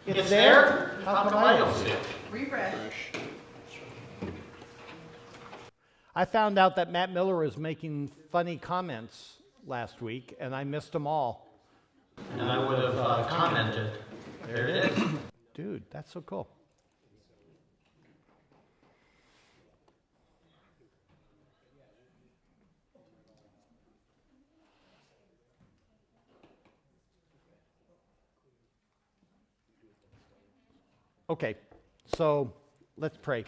It's there? How come I don't see it? Refresh. I found out that Matt Miller was making funny comments last week, and I missed them all. And I would have commented. There it is. Dude, that's so cool. Okay, so let's pray.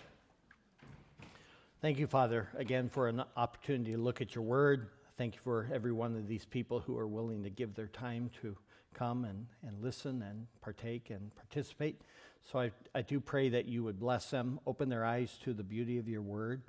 Thank you, Father, again for an opportunity to look at your word. Thank you for every one of these people who are willing to give their time to come and listen and partake and participate. So I do pray that you would bless them, open their eyes to the beauty of your word.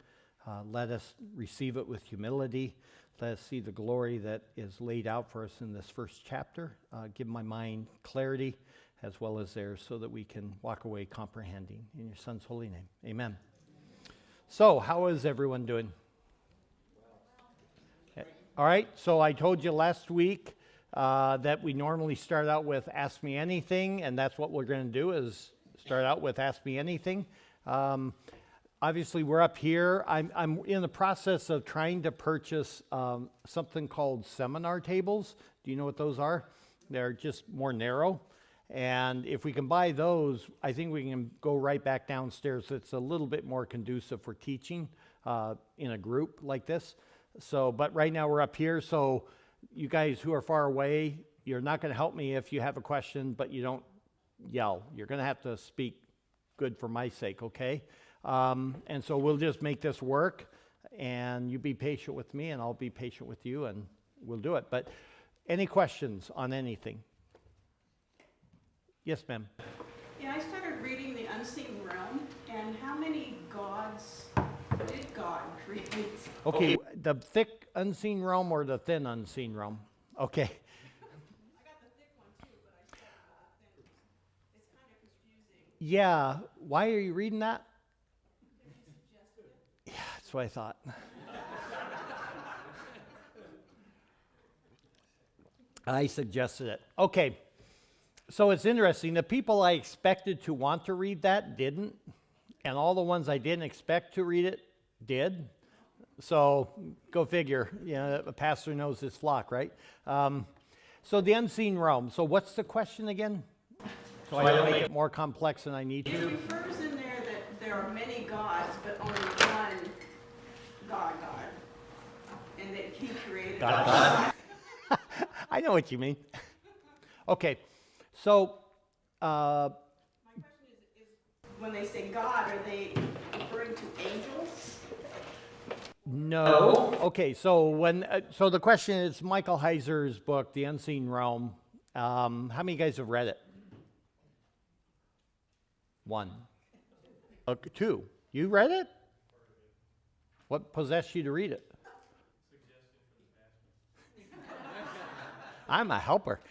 Let us receive it with humility. Let us see the glory that is laid out for us in this first chapter. Give my mind clarity as well as theirs so that we can walk away comprehending. In your Son's holy name, amen. So, how is everyone doing? All right, so I told you last week that we normally start out with Ask Me Anything, and that's what we're going to do is start out with Ask Me Anything. Obviously, we're up here. I'm in the process of trying to purchase something called seminar tables. Do you know what those are? They're just more narrow. And if we can buy those, I think we can go right back downstairs. It's a little bit more conducive for teaching in a group like this. So, but right now we're up here. So you guys who are far away, you're not going to help me if you have a question, but you don't yell. You're going to have to speak good for my sake, okay? And so we'll just make this work, and you be patient with me, and I'll be patient with you, and we'll do it. But any questions on anything? Yes, ma'am. Yeah, I started reading The Unseen Realm, and how many gods did God create? Okay, the thick unseen realm or the thin unseen realm? Okay. I got the thick one too, but I still got the thin. It's kind of confusing. Yeah, why are you reading that? Because you suggested it. Yeah, that's what I thought. I suggested it. Okay. So it's interesting. The people I expected to want to read that didn't, and all the ones I didn't expect to read it did. So go figure. You know, a pastor knows his flock, right? So the unseen realm. So what's the question again? So I don't make it more complex than I need It to. refers in there that there are many gods, but only one God, and that He created God. I know what you mean. Okay. So, My question is when they say God, are they referring to angels? no. Okay, so so the question is Michael Heiser's book, The Unseen Realm. How many guys have read it? One. Okay, two. You read it? What possessed you to read it? I'm a helper.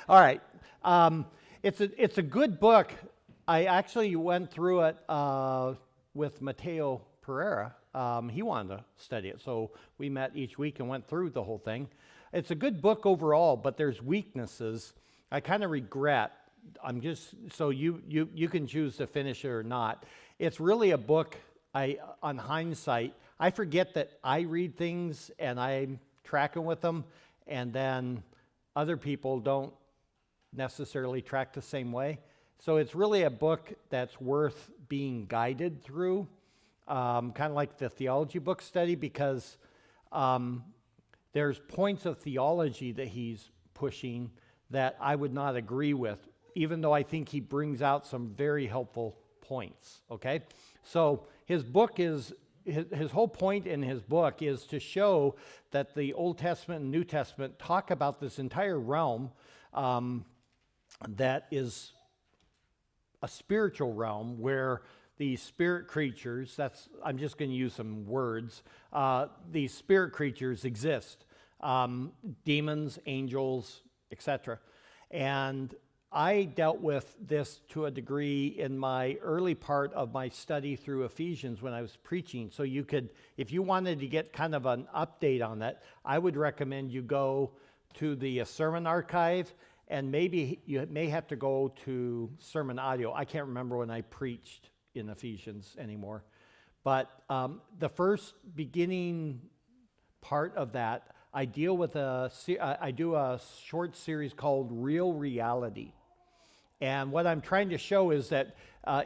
All right. It's a good book. I actually went through it with Mateo Pereira. He wanted to study it, so we met each week and went through the whole thing. It's a good book overall, but there's weaknesses. I kind of regret. I'm just so you can choose to finish it or not. It's really a book. On hindsight, I forget that I read things and I'm tracking with them, and then other people don't necessarily track the same way. So it's really a book that's worth being guided through, kind of like the theology book study, because there's points of theology that he's pushing that I would not agree with, even though I think he brings out some very helpful points, okay? So his book is, his whole point in his book is to show that the Old Testament and New Testament talk about this entire realm that is a spiritual realm where these spirit creatures, I'm just going to use some words, these spirit creatures exist, demons, angels, etc. And I dealt with this to a degree in my early part of my study through Ephesians when I was preaching. So you could, if you wanted to get kind of an update on that, I would recommend you go to the sermon archive and maybe you may have to go to sermon audio. I can't remember when I preached in Ephesians anymore. But the first beginning part of that, I do a short series called Real Reality. And what I'm trying to show is that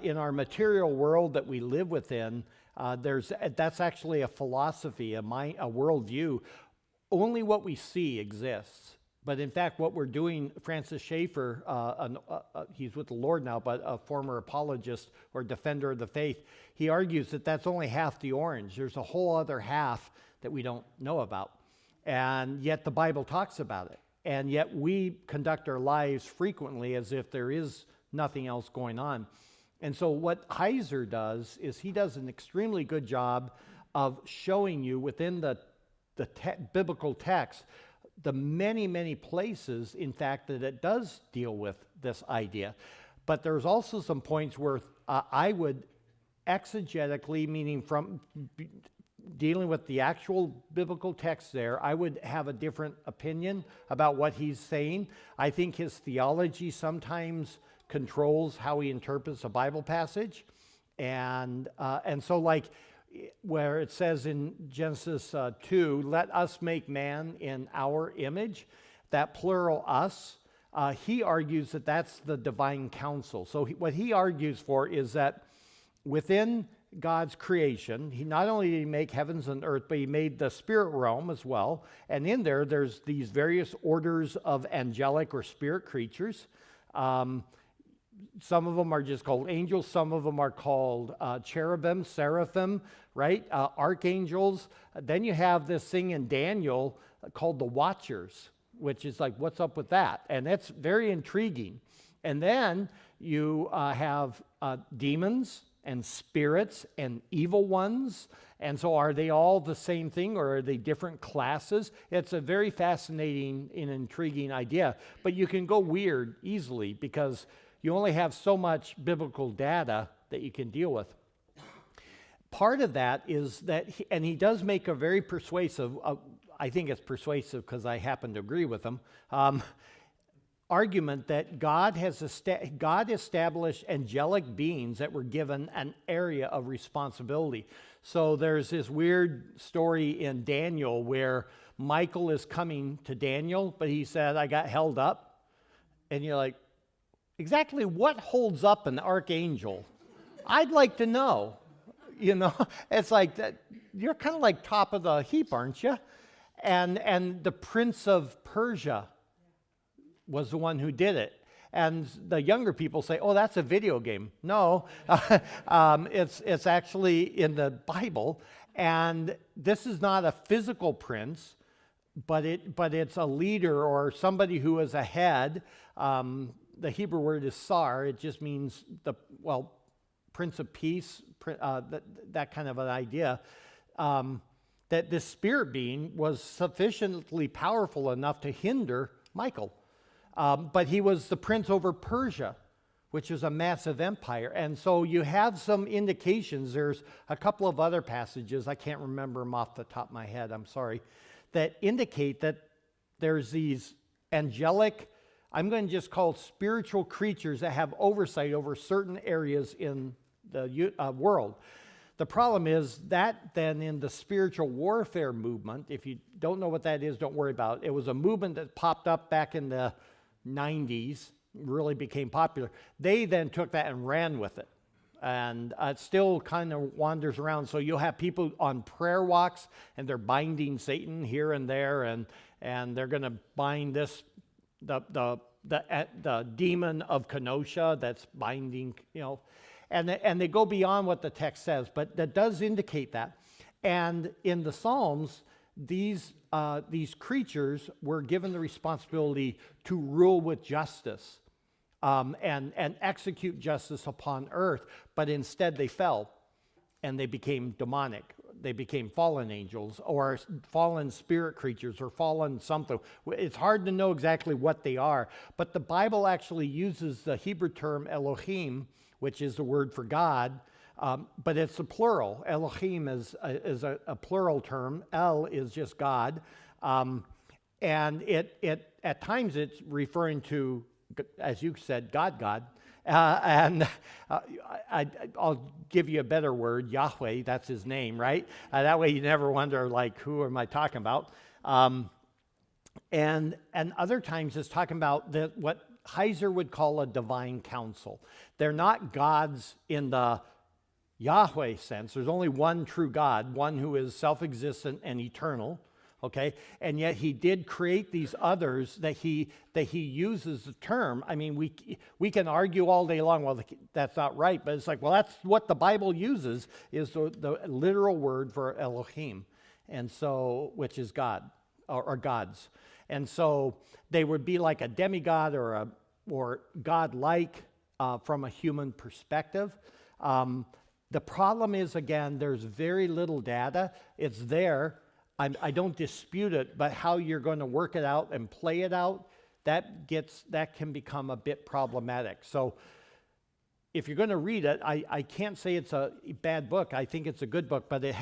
in our material world that we live within, that's actually a philosophy, a worldview. Only what we see exists. But in fact, what we're doing, Francis Schaeffer, he's with the Lord now, but a former apologist or defender of the faith, he argues that that's only half the orange. There's a whole other half that we don't know about. And yet the Bible talks about it. And yet we conduct our lives frequently as if there is nothing else going on. And so what Heiser does is he does an extremely good job of showing you within the biblical text the many, many places, in fact, that it does deal with this idea. But there's also some points where I would exegetically, meaning from dealing with the actual biblical text there, I would have a different opinion about what he's saying. I think his theology sometimes controls how he interprets a Bible passage. And so like where it says in Genesis 2, let us make man in our image, that plural us, he argues that that's the divine counsel. So what he argues for is that within God's creation, he not only did he make heavens and earth, but he made the spirit realm as well. And in there's these various orders of angelic or spirit creatures. Some of them are just called angels. Some of them are called cherubim, seraphim, right? Archangels. Then you have this thing in Daniel called the Watchers, which is like, what's up with that? And that's very intriguing. And then you have demons and spirits and evil ones. And so are they all the same thing, or are they different classes? It's a very fascinating and intriguing idea. But you can go weird easily because you only have so much biblical data that you can deal with. Part of that is that, he does make a very persuasive, I think it's persuasive because I happen to agree with him, argument that God established angelic beings that were given an area of responsibility. So there's this weird story in Daniel where Michael is coming to Daniel, but he said, I got held up. And you're like, exactly what holds up an archangel? I'd like to know. You know, it's like that, you're kind of like top of the heap, aren't you? And the Prince of Persia was the one who did it. And the younger people say, oh, that's a video game. No, it's actually in the Bible. And this is not a physical prince, but it's a leader or somebody who is a head. The Hebrew word is sar. It just means Prince of Peace, that kind of an idea. That this spirit being was sufficiently powerful enough to hinder Michael. But he was the prince over Persia, which is a massive empire. And so you have some indications. There's a couple of other passages, I can't remember them off the top of my head, I'm sorry, that indicate that there's these angelic, I'm going to just call spiritual creatures that have oversight over certain areas in the world. The problem is that then in the spiritual warfare movement, if you don't know what that is, don't worry about it. It was a movement that popped up back in the 90s, really became popular. They then took that and ran with it. And it still kind of wanders around. So you'll have people on prayer walks, and they're binding Satan here and there, and they're going to bind this, the demon of Kenosha that's binding, you know. And they go beyond what the text says, but that does indicate that. And in the Psalms, these creatures were given the responsibility to rule with justice and execute justice upon earth, but instead they fell and they became demonic. They became fallen angels or fallen spirit creatures or fallen something. It's hard to know exactly what they are, but the Bible actually uses the Hebrew term Elohim, which is the word for God, but it's a plural. Elohim is a plural term. El is just God. And it at times it's referring to, as you said, God. I'll give you a better word, Yahweh, that's his name, right? That way you never wonder, like, who am I talking about? And other times it's talking about what Heiser would call a divine counsel. They're not gods in the Yahweh sense. There's only one true God, one who is self-existent and eternal, okay? And yet he did create these others that he uses the term. I mean, we can argue all day long, well, that's not right, but it's like, well, that's what the Bible uses, is the literal word for Elohim, and so, which is God, or gods. And so they would be like a demigod or God-like from a human perspective. The problem is, again, there's very little data. It's there. I don't dispute it, but how you're going to work it out and play it out, that can become a bit problematic. So if you're going to read it, I can't say it's a bad book. I think it's a good book, but it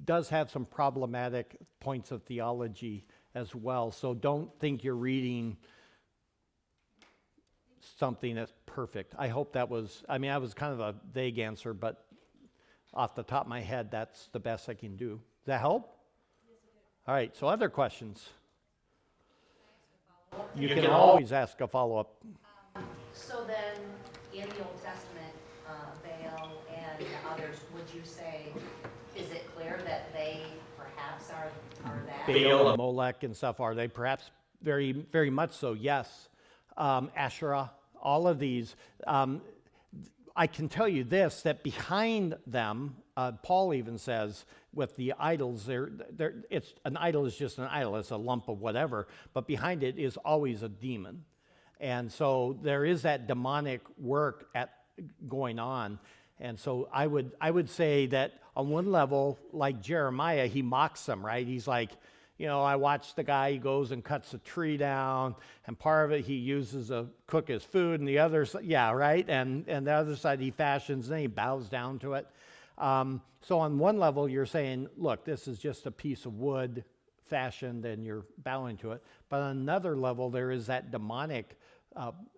does have some problematic points of theology as well. So don't think you're reading something that's perfect. I hope that was kind of a vague answer, but off the top of my head, that's the best I can do. Does that help? Yes, it did. All right, so other questions? You can always ask a follow-up. So then, in the Old Testament, Baal and others, would you say, is it clear that they perhaps are that? Baal and Molech and stuff, are they perhaps? Very, very much so, yes. Asherah, all of these. I can tell you this, that behind them, Paul even says, with the idols, an idol is just an idol, it's a lump of whatever, but behind it is always a demon. And so there is that demonic work going on. And so I would say that on one level, like Jeremiah, he mocks them, right? He's like, I watched the guy, he goes and cuts a tree down, and part of it he uses to cook his food, and the other side, yeah, right? And the other side he fashions, and then he bows down to it. So on one level, you're saying, look, this is just a piece of wood fashioned, and you're bowing to it. But on another level, there is that demonic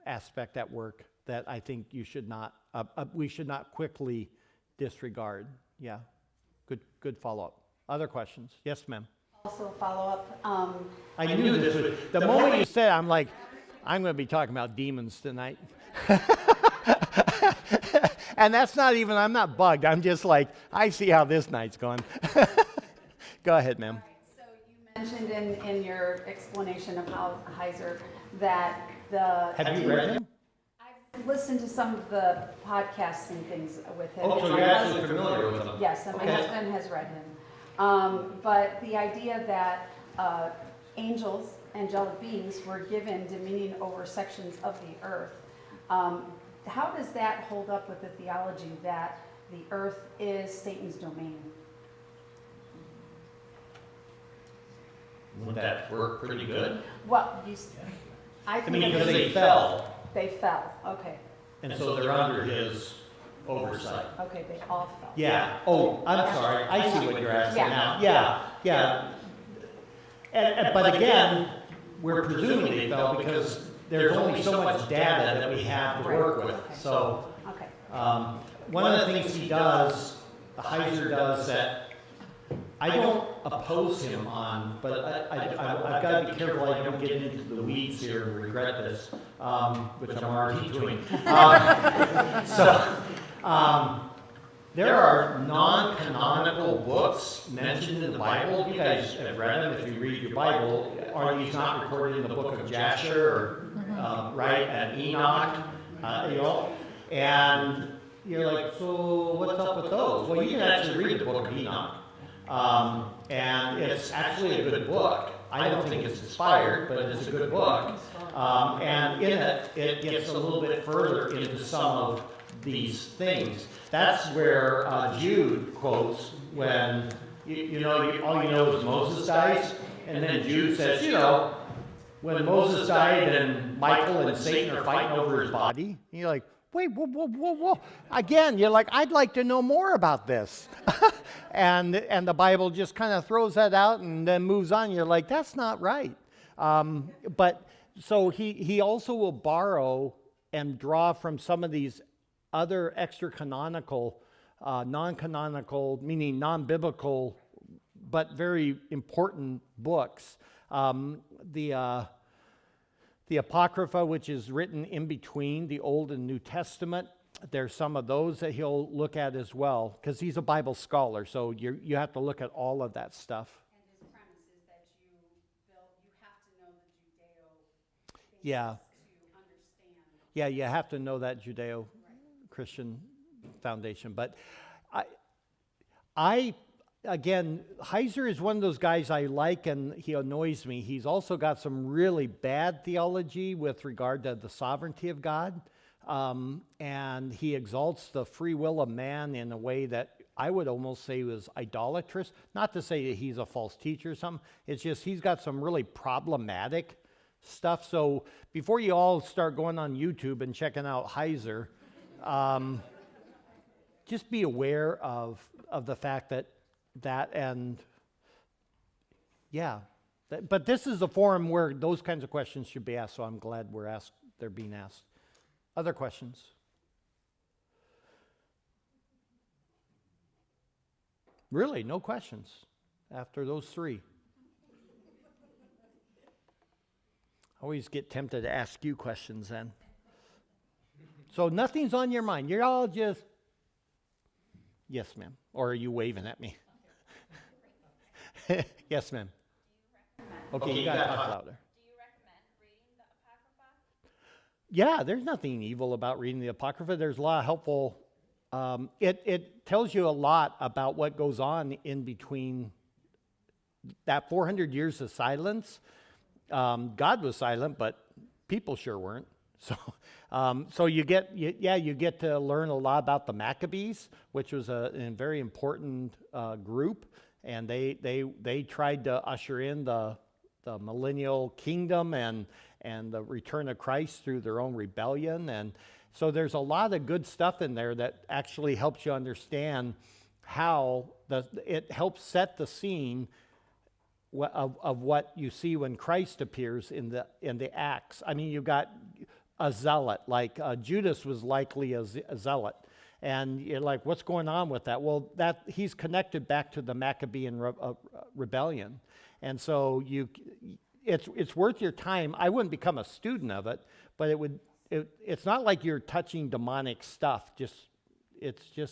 aspect at work that I think we should not quickly disregard. Yeah, good follow-up. Other questions? Yes, ma'am. Also a follow-up. I knew this would, the moment you said, I'm like, I'm going to be talking about demons tonight. And that's not even, I'm not bugged. I'm just like, I see how this night's going. Go ahead, ma'am. So you mentioned in your explanation of how Heiser that the... Have you read him? I've listened to some of the podcasts and things with him. Oh, so you're actually familiar with him? Yes, and my husband has read him. But the idea that angels, angelic beings, were given dominion over sections of the earth, how does that hold up with the theology that the earth is Satan's domain? Wouldn't that work pretty good? Well, I I mean, think because they fell, they fell. Okay. and so they're under his oversight. Okay, they all fell. Yeah. Oh, I'm sorry. I see what you're asking now. Yeah. But again, we're presuming they fell because there's only so much data that we have to work with. So Okay. one of the things he does, the Heiser does, that I don't oppose him on, but I've got to be careful I don't get into the weeds here and regret this, which I'm already doing. There are non-canonical books mentioned in the Bible. You guys have read them if you read your Bible. Are these not recorded in the book of Jasher, or, right, and Enoch? And you're like, so what's up with those? Well, you can actually read the book of Enoch. And it's actually a good book. I don't think it's inspired, but it's a good book. And in it, it gets a little bit further into some of these things. That's where Jude quotes when, all you know is Moses dies, and then Jude says, when Moses died and Michael and Satan are fighting over his body, and you're like, wait, whoa, whoa, whoa, whoa. Again, you're like, I'd like to know more about this. and the Bible just kind of throws that out and then moves on. You're like, that's not right. But so he also will borrow and draw from some of these other extra-canonical, non-canonical, meaning non-biblical, but very important books. The Apocrypha, which is written in between the Old and New Testament, there's some of those that he'll look at as well, because he's a Bible scholar, so you have to look at all of that stuff. And his premise is that you have to know the Judeo Yeah. to understand. Yeah, you have to know that Judeo-Christian foundation. But again, Heiser is one of those guys I like, and he annoys me. He's also got some really bad theology with regard to the sovereignty of God, and he exalts the free will of man in a way that I would almost say was idolatrous. Not to say that he's a false teacher or something. It's just he's got some really problematic stuff. So before you all start going on YouTube and checking out Heiser, just be aware of the fact that and yeah, but this is a forum where those kinds of questions should be asked, so I'm glad they're being asked. Other questions? Really, no questions after those three? I always get tempted to ask you questions then. So nothing's on your mind. You're all just, yes, ma'am. Or are you waving at me? Yes, ma'am. Okay, you gotta talk louder. Do you recommend reading the Apocrypha? Yeah, there's nothing evil about reading the Apocrypha. There's a lot of helpful. It tells you a lot about what goes on in between that 400 years of silence. God was silent, but people sure weren't. So you get to learn a lot about the Maccabees, which was a very important group, and they tried to usher in the millennial kingdom and the return of Christ through their own rebellion. And so there's a lot of good stuff in there that actually helps you understand how it helps set the scene of what you see when Christ appears in the Acts. I mean, you've got a zealot, like Judas was likely a zealot. And you're like, what's going on with that? Well, he's connected back to the Maccabean rebellion. And so it's worth your time. I wouldn't become a student of it, but it's not like you're touching demonic stuff. It's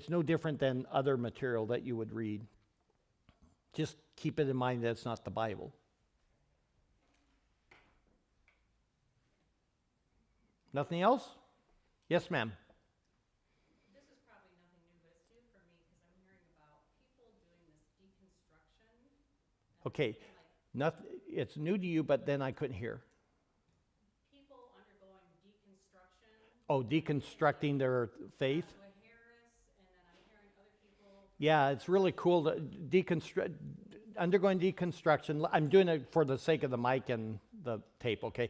no different than other material that you would read. Just keep it in mind that it's not the Bible. Nothing else? Yes, ma'am. This is probably nothing new, but it's new for me because I'm hearing about people doing this deconstruction. Okay, it's new to you, but then I couldn't hear. People undergoing deconstruction. Oh, deconstructing their faith? With Harris, and then I'm hearing other people. Yeah, it's really cool to undergoing deconstruction. I'm doing it for the sake of the mic and the tape, okay?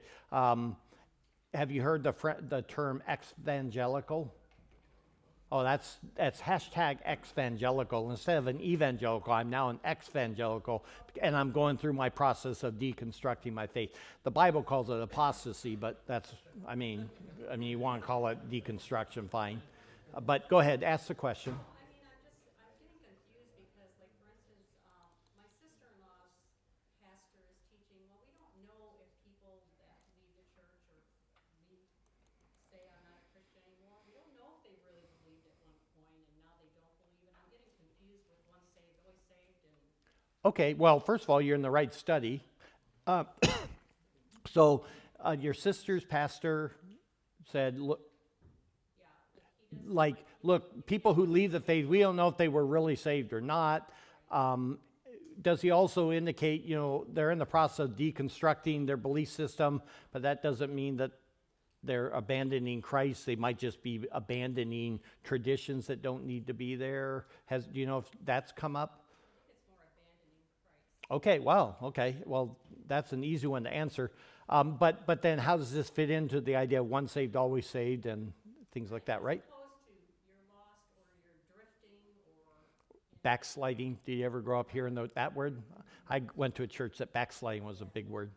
Have you heard the term ex-evangelical? Oh, that's hashtag ex-evangelical. Instead of an evangelical, I'm now an ex-evangelical, and I'm going through my process of deconstructing my faith. The Bible calls it apostasy, but I mean, you want to call it deconstruction, fine. But go ahead, ask the question. I'm getting confused because, like, for instance, my sister-in-law's pastor is teaching, well, we don't know if people that leave the church or say I'm not a Christian anymore, we don't know if they really believed at one point and now they don't believe, and I'm getting confused with one saved, always saved, and Okay, well, first of all, you're in the right study. So your sister's pastor said, look, people who leave the faith, we don't know if they were really saved or not. Does he also indicate, they're in the process of deconstructing their belief system, but that doesn't mean that they're abandoning Christ. They might just be abandoning traditions that don't need to be there. Do you know if that's come up? it's more abandoning Christ. Okay, wow, okay. Well, that's an easy one to answer. But then how does this fit into the idea of once saved, always saved, and things like that, right? Opposed to you're lost or you're drifting or Backsliding. Did you ever grow up hearing that word? I went to a church that backsliding was a big word.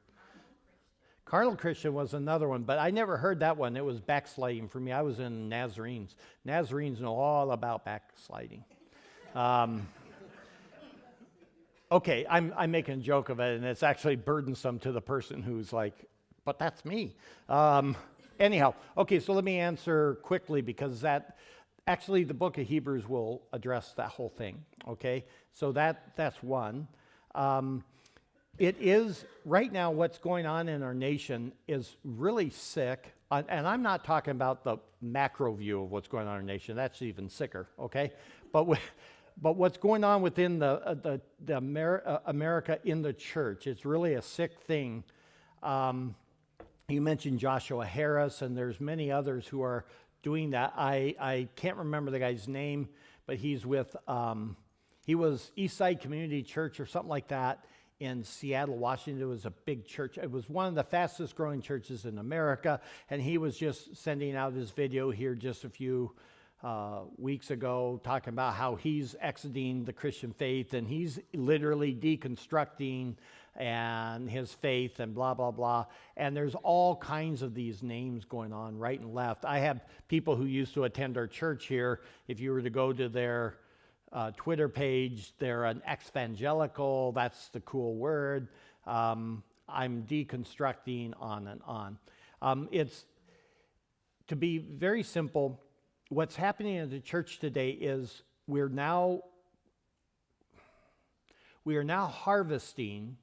Carnal Christian was another one, but I never heard that one. It was backsliding for me. I was in Nazarenes. Nazarenes know all about backsliding. Okay, I'm making a joke of it, and it's actually burdensome to the person who's like, but that's me. Anyhow, okay, so let me answer quickly because actually the book of Hebrews will address that whole thing, okay? So that's one. It is, right now, what's going on in our nation is really sick. And I'm not talking about the macro view of what's going on in our nation. That's even sicker, okay? But what's going on within the America in the church, it's really a sick thing. You mentioned Joshua Harris, and there's many others who are doing that. I can't remember the guy's name, but he's with, he was Eastside Community Church or something like that in Seattle, Washington. It was a big church. It was one of the fastest growing churches in America, and he was just sending out his video here just a few weeks ago talking about how he's exiting the Christian faith, and he's literally deconstructing and his faith and blah, blah, blah. And there's all kinds of these names going on right and left. I have people who used to attend our church here. If you were to go to their Twitter page, they're an ex-evangelical. That's the cool word. I'm deconstructing on and on. It's, to be very simple, what's happening in the church today is we are now harvesting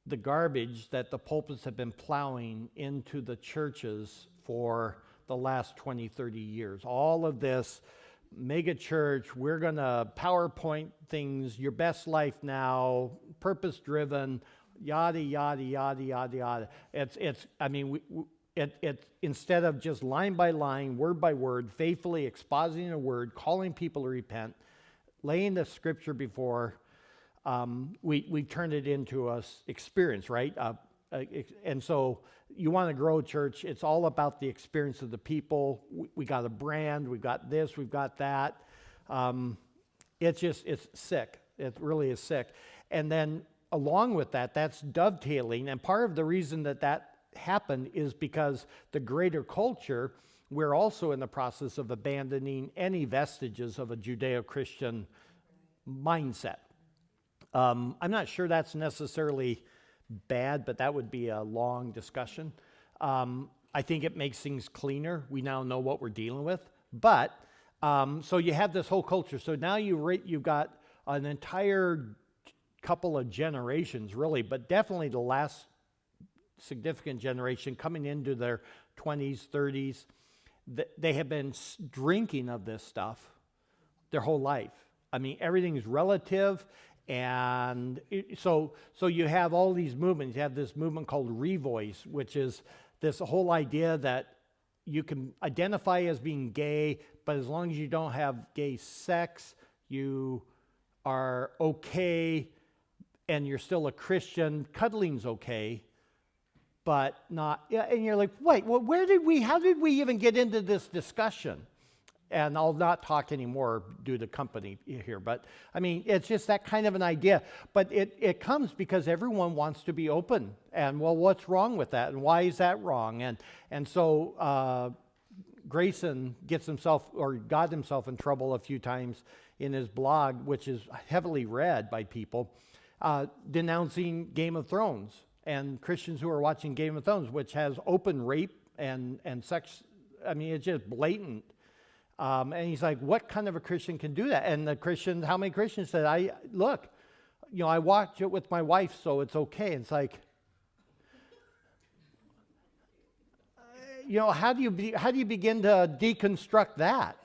the garbage that the pulpits have been plowing into the churches for the last 20, 30 years. All of this mega church, we're going to PowerPoint things, your best life now, purpose-driven, yada, yada, yada, yada, yada. It's instead of just line by line, word by word, faithfully expositing a word, calling people to repent, laying the scripture before, we turned it into a experience, right? And so you want to grow a church, it's all about the experience of the people. We got a brand, we've got this, we've got that. It's sick. It really is sick. And then along with that, that's dovetailing. And part of the reason that happened is because the greater culture, we're also in the process of abandoning any vestiges of a Judeo-Christian mindset. I'm not sure that's necessarily bad, but that would be a long discussion. I think it makes things cleaner. We now know what we're dealing with. But, so you have this whole culture. So now you've got an entire couple of generations, really, but definitely the last significant generation coming into their 20s, 30s. They have been drinking of this stuff their whole life. I mean, everything is relative. And so you have all these movements. You have this movement called Revoice, which is this whole idea that you can identify as being gay, but as long as you don't have gay sex, you are okay, and you're still a Christian. Cuddling's okay, but not. Yeah, and you're like, wait, well, how did we even get into this discussion? And I'll not talk anymore due to company here. But, I mean, it's just that kind of an idea. But it comes because everyone wants to be open. And, well, what's wrong with that? And why is that wrong? And so Grayson got himself in trouble a few times in his blog, which is heavily read by people, denouncing Game of Thrones. And Christians who are watching Game of Thrones, which has open rape and sex. I mean, it's just blatant. And he's like, what kind of a Christian can do that? And how many Christians said, I watch it with my wife, so it's okay. And it's like, how do you begin to deconstruct that?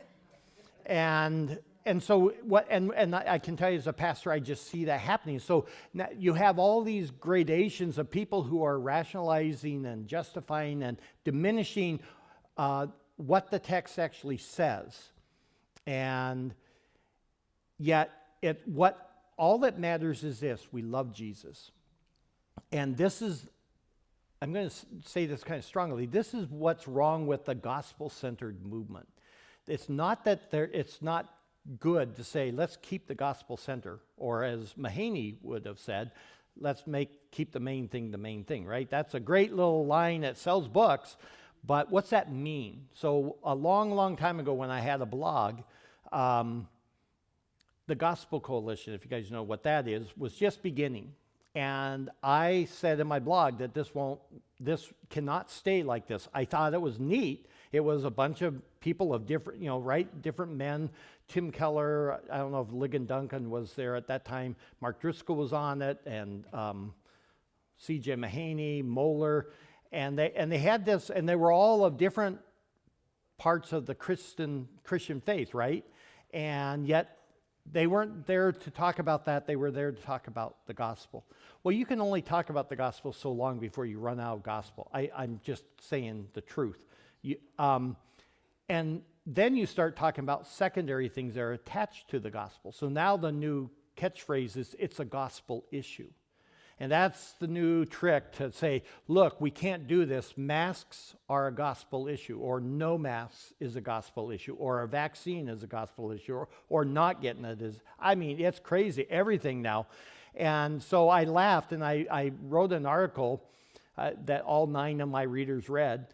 And so and I can tell you as a pastor, I just see that happening. So now you have all these gradations of people who are rationalizing and justifying and diminishing what the text actually says. And yet all that matters is this: we love Jesus. And this is I'm going to say this kind of strongly. This is what's wrong with the gospel-centered movement. It's not that it's not good to say, let's keep the gospel center, or as Mahaney would have said, let's keep the main thing, right? That's a great little line that sells books, but what's that mean? So a long, long time ago when I had a blog, the Gospel Coalition, if you guys know what that is, was just beginning. And I said in my blog that this cannot stay like this. I thought it was neat. It was a bunch of people of different, different men. Tim Keller, I don't know if Ligon Duncan was there at that time. Mark Driscoll was on it, and C.J. Mahaney, Moeller, and they had this, and they were all of different parts of the Christian faith, right? And yet they weren't there to talk about that. They were there to talk about the gospel. Well, you can only talk about the gospel so long before you run out of gospel. I'm just saying the truth. And then you start talking about secondary things that are attached to the gospel. So now the new catchphrase is, it's a gospel issue. And that's the new trick to say, look, we can't do this. Masks are a gospel issue, or no masks is a gospel issue, or a vaccine is a gospel issue, or not getting it is. I mean, it's crazy, everything now. And so I laughed, and I wrote an article that all 9 of my readers read,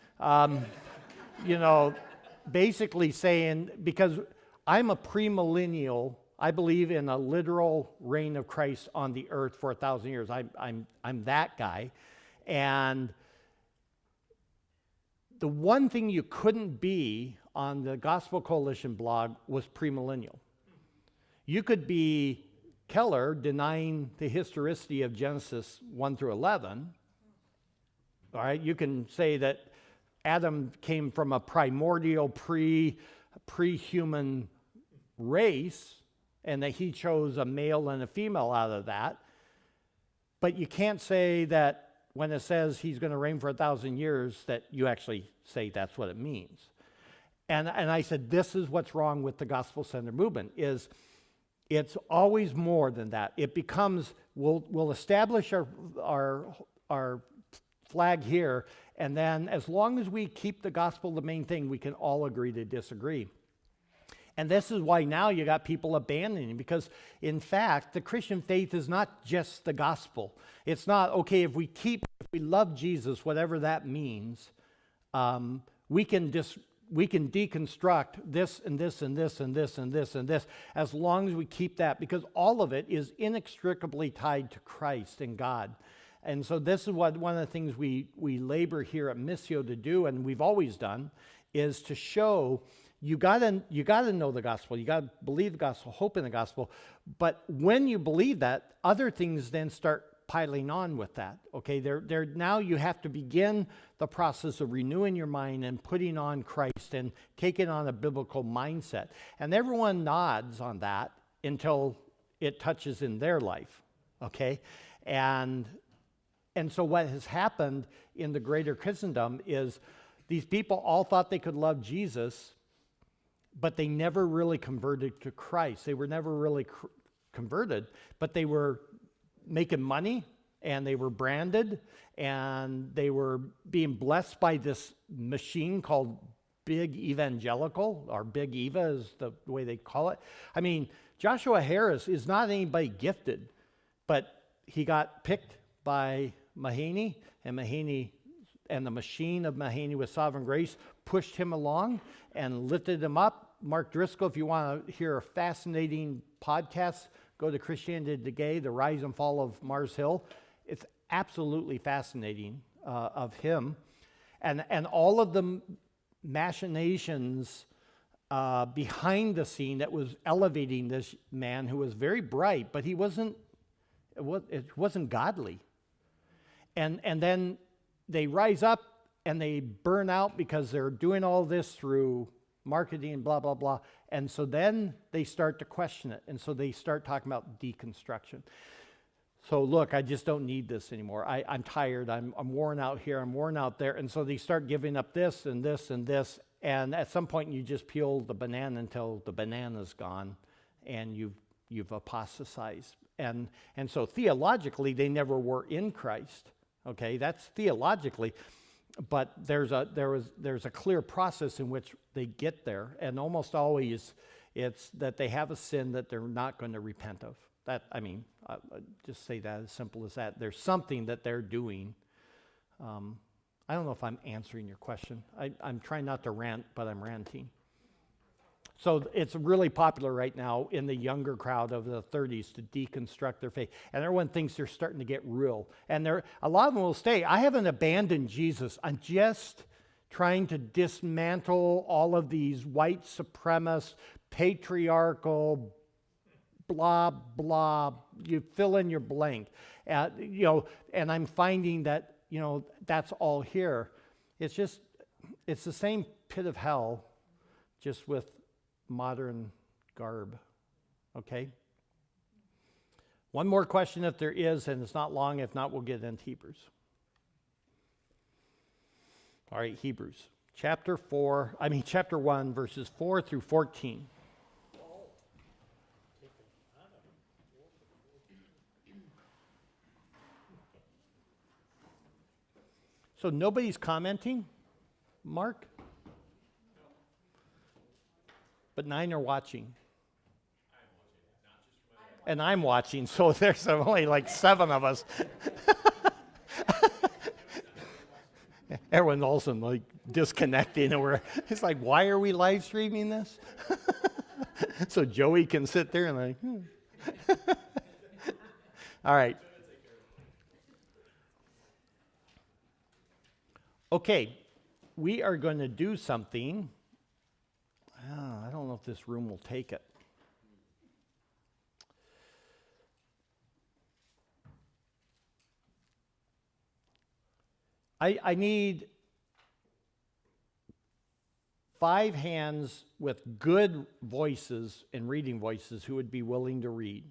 basically saying, because I'm a premillennial, I believe in a literal reign of Christ on the earth for 1,000 years. I'm that guy. And the one thing you couldn't be on the Gospel Coalition blog was premillennial. You could be Keller denying the historicity of Genesis 1 through 11. All right, you can say that Adam came from a primordial pre-human race, and that he chose a male and a female out of that. But you can't say that when it says he's going to reign for 1,000 years, that you actually say that's what it means. And I said, this is what's wrong with the gospel-centered movement, is it's always more than that. It becomes, we'll establish our flag here, and then as long as we keep the gospel the main thing, we can all agree to disagree. And this is why now you got people abandoning, because in fact, the Christian faith is not just the gospel. It's not, okay, if we love Jesus, whatever that means, we can deconstruct this and this and this and this and this and this, as long as we keep that, because all of it is inextricably tied to Christ and God. And so this is one of the things we labor here at Missio to do, and we've always done, is to show you gotta know the gospel. You gotta believe the gospel, hope in the gospel. But when you believe that, other things then start piling on with that. Okay, now you have to begin the process of renewing your mind and putting on Christ and taking on a biblical mindset. And everyone nods on that until it touches in their life. Okay, and so what has happened in the greater Christendom is these people all thought they could love Jesus, but they never really converted to Christ. They were never really converted, but they were making money, and they were branded, and they were being blessed by this machine called Big Evangelical, or Big Eva is the way they call it. I mean, Joshua Harris is not anybody gifted, but he got picked by Mahaney, and the machine of Mahaney with sovereign grace pushed him along and lifted him up. Mark Driscoll, if you want to hear a fascinating podcast, go to Christianity Today, The Rise and Fall of Mars Hill. It's absolutely fascinating of him. And all of the machinations behind the scene that was elevating this man who was very bright, but it wasn't godly. And then they rise up and they burn out because they're doing all this through marketing and blah, blah, blah. And so then they start to question it. And so they start talking about deconstruction. So look, I just don't need this anymore. I'm tired. I'm worn out here. I'm worn out there. And so they start giving up this and this and this. And at some point you just peel the banana until the banana's gone and you've apostatized. And so theologically they never were in Christ. Okay, that's theologically, but there's a clear process in which they get there, and almost always it's that they have a sin that they're not going to repent of. I just say that as simple as that. There's something that they're doing. I don't know if I'm answering your question. I'm trying not to rant, but I'm ranting. So it's really popular right now in the younger crowd of the 30s to deconstruct their faith. And everyone thinks they're starting to get real. And a lot of them will stay. I haven't abandoned Jesus. I'm just trying to dismantle all of these white supremacist, patriarchal, blah, blah. You fill in your blank. And I'm finding that, that's all here. It's the same pit of hell, just with modern garb. Okay? One more question if there is, and it's not long. If not, we'll get into Hebrews. All right, Hebrews. Chapter 1, verses 4 through 14. So nobody's commenting, Mark? But 9 are watching. And I'm watching, so there's only like 7 of us. Everyone's also like disconnecting, and it's like, why are we live streaming this? So Joey can sit there and like, All right. Okay, we are going to do something. I don't know if this room will take it. I need 5 hands with good voices and reading voices who would be willing to read.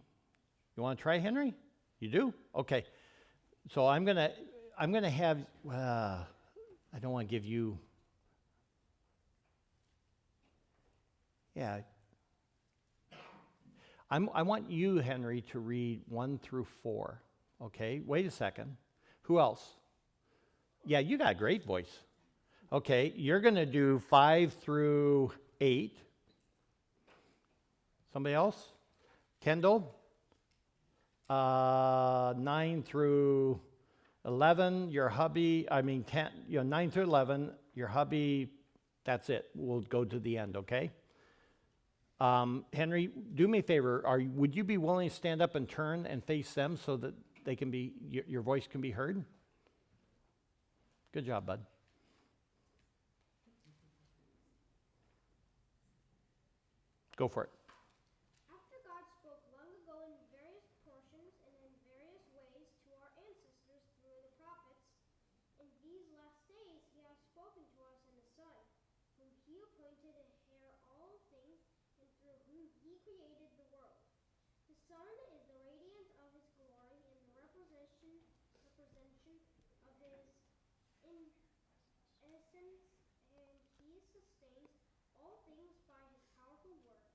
You want to try, Henry? You do? Okay. So I'm gonna have. I don't want to give you. Yeah. I want you, Henry, to read 1 through 4. Okay. Wait a second. Who else? Yeah, you got a great voice. Okay, you're going to do 5 through 8. Somebody else? Kendall? 9 through 11, your hubby, 10, 9 through 11, your hubby, that's it. We'll go to the end, okay? Henry, do me a favor. Would you be willing to stand up and turn and face them so that they can be, your voice can be heard? Good job, bud. Go for it. After God spoke long ago in various portions and in various ways to our ancestors through the prophets, in these last days he has spoken to us in the Son, whom he appointed heir all things, and through whom he created the world. The Son is the radiance of his glory and the representation of his essence, and he sustains all things by his powerful word.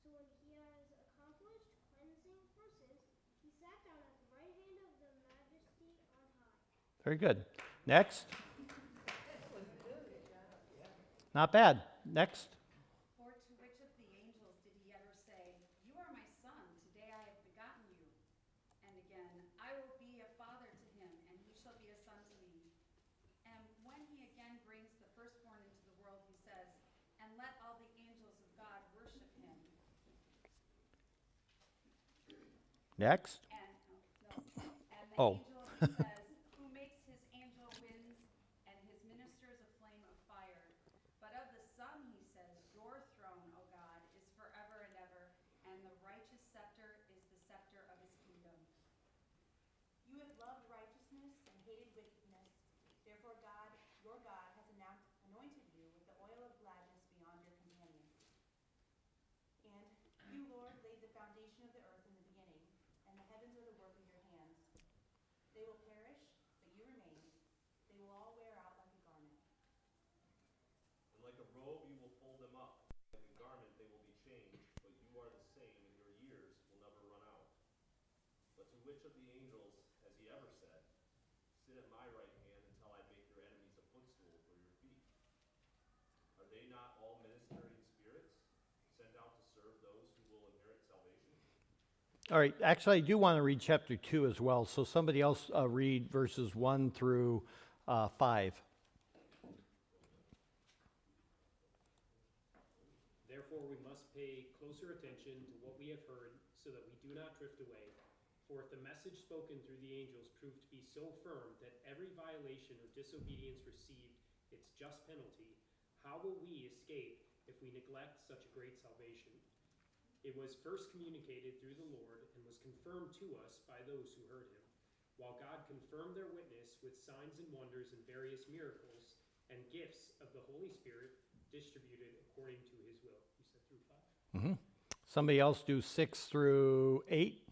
So when he has accomplished cleansing for sins, he sat down at the right hand of the Majesty on high. Very good. Next. Not bad. Next. Or to which of the angels did he ever say, "You are my son, today I have begotten you"? And again, "I will be a father to him, and he shall be a son to me." And when he again brings the firstborn into the world, he says, "And let all the angels of God worship him." Next. And the Oh. angel he says, "Who makes his angel winds and his ministers a flame of fire." But of the Son he says, "Your throne, O God, is forever and ever, and the righteous scepter is the scepter of his kingdom." You have loved righteousness and hated wickedness. Therefore God, your God, has anointed you with the oil of gladness beyond your companions. And you, Lord, laid the foundation of the earth in the beginning, and the heavens are the work of your hands. They will perish, but you remain. They will all wear out like a garment. And like a robe you will fold them up. Like a garment they will be changed, but you are the same, and your years will never run out. But to which of the angels has he ever said, sit at my right hand until I make your enemies a footstool for your feet. Are they not all ministering spirits sent out to serve those who will inherit salvation? All right, actually, I do want to read chapter 2 as well, so somebody else read verses 1 through 5. Therefore, we must pay closer attention to what we have heard so that we do not drift away. For if the message spoken through the angels proved to be so firm that every violation or disobedience received its just penalty, how will we escape if we neglect such a great salvation? It was first communicated through the Lord and was confirmed to us by those who heard him, while God confirmed their witness with signs and wonders and various miracles and gifts of the Holy Spirit distributed according to his will. You said through 5? Somebody else do 6 through 8?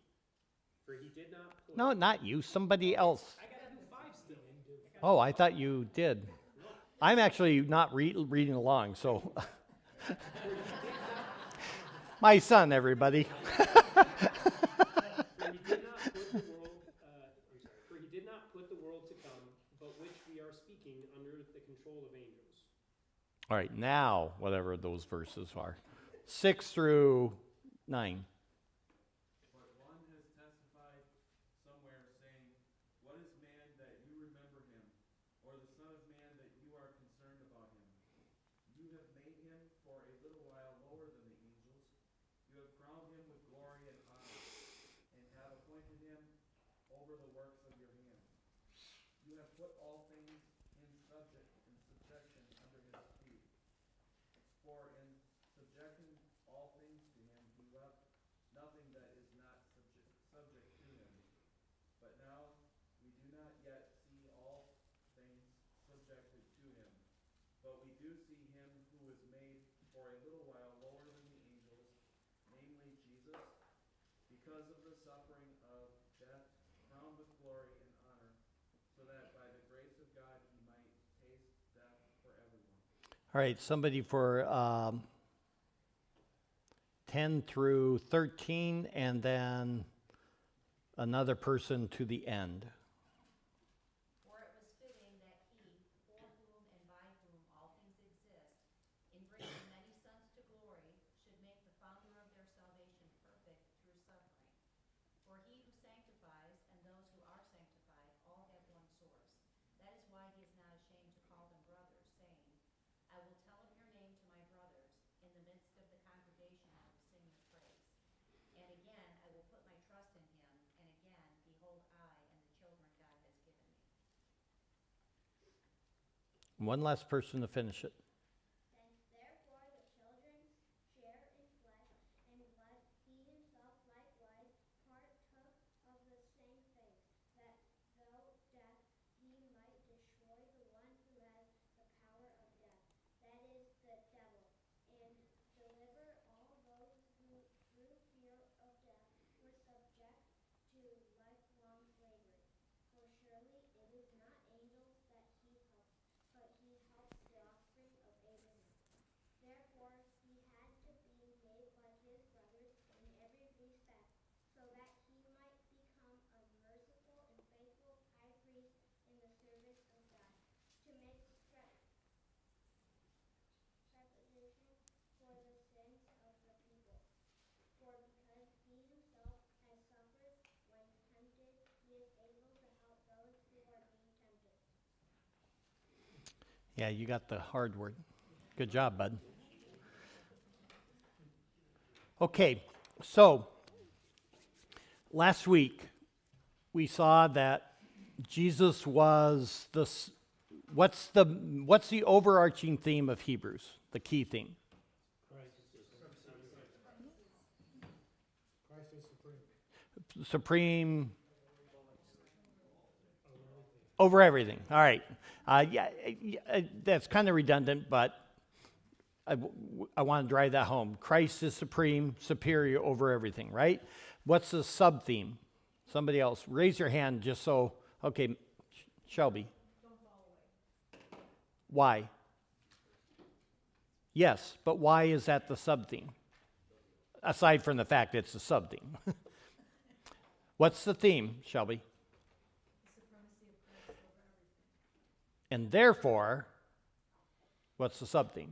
For he did not put... No, not you, somebody else. I gotta do 5 still. Oh, I thought you did. I'm actually not reading along, so. My son, everybody. For he did not put the world to come, but which we are speaking under the control of angels. All right, now, whatever those verses are. 6 through 9. But one has testified somewhere, saying, what is man that you remember him, or the Son of Man that you are concerned about him? You have made him for a little while lower than the angels. You have crowned him with glory and honor, and have appointed him over the works of your hands. You have put all things in subjection under his feet. For in subjecting all things to him, he left nothing that is not subject to him. But now we do not yet see all things subjected to him. But we do see him who was made for a little while lower than the angels, namely Jesus, because of the suffering of death, crowned with glory and honor, so that by the grace of God he might taste death for everyone. All right, somebody for 10 through 13, and then another person to the end. For it was fitting that he, for whom and by whom all things exist, in bringing many sons to glory, should make the founder of their salvation perfect through suffering. For he who sanctifies and those who are sanctified all have one source. That is why he is not ashamed to call them brothers, saying, I will tell of your name to my brothers. In the midst of the congregation I will sing your praise. And again I will put my trust in him. And again, behold, I and the children God has given me. One last person to finish it. Therefore the children share in flesh and blood. He himself likewise partook of the same things, that through death he might destroy the one who has the power of death, that is, the devil, and deliver all those who through fear of death were subject to lifelong slavery. For surely it is not angels that he helps, but he helps the offspring of Abraham. Therefore he had to be made like his brothers in every respect, so that he might become a merciful and faithful high priest in the service of God, to make supplication for the sins of the people. For because he himself has suffered when tempted, he is able to help those who are being tempted. Yeah, you got the hard word. Good job, bud. Okay, so last week we saw that Jesus was what's the overarching theme of Hebrews? The key theme. Christ is supreme. Supreme over everything. All right. That's kind of redundant, but I want to drive that home. Christ is supreme, superior over everything, right? What's the sub-theme? Somebody else. Raise your hand just so, okay, Shelby. Don't fall away. Why? Yes, but why is that the sub-theme? Aside from the fact it's a sub-theme. What's the theme, Shelby? The supremacy of Christ over And therefore, what's the subtheme?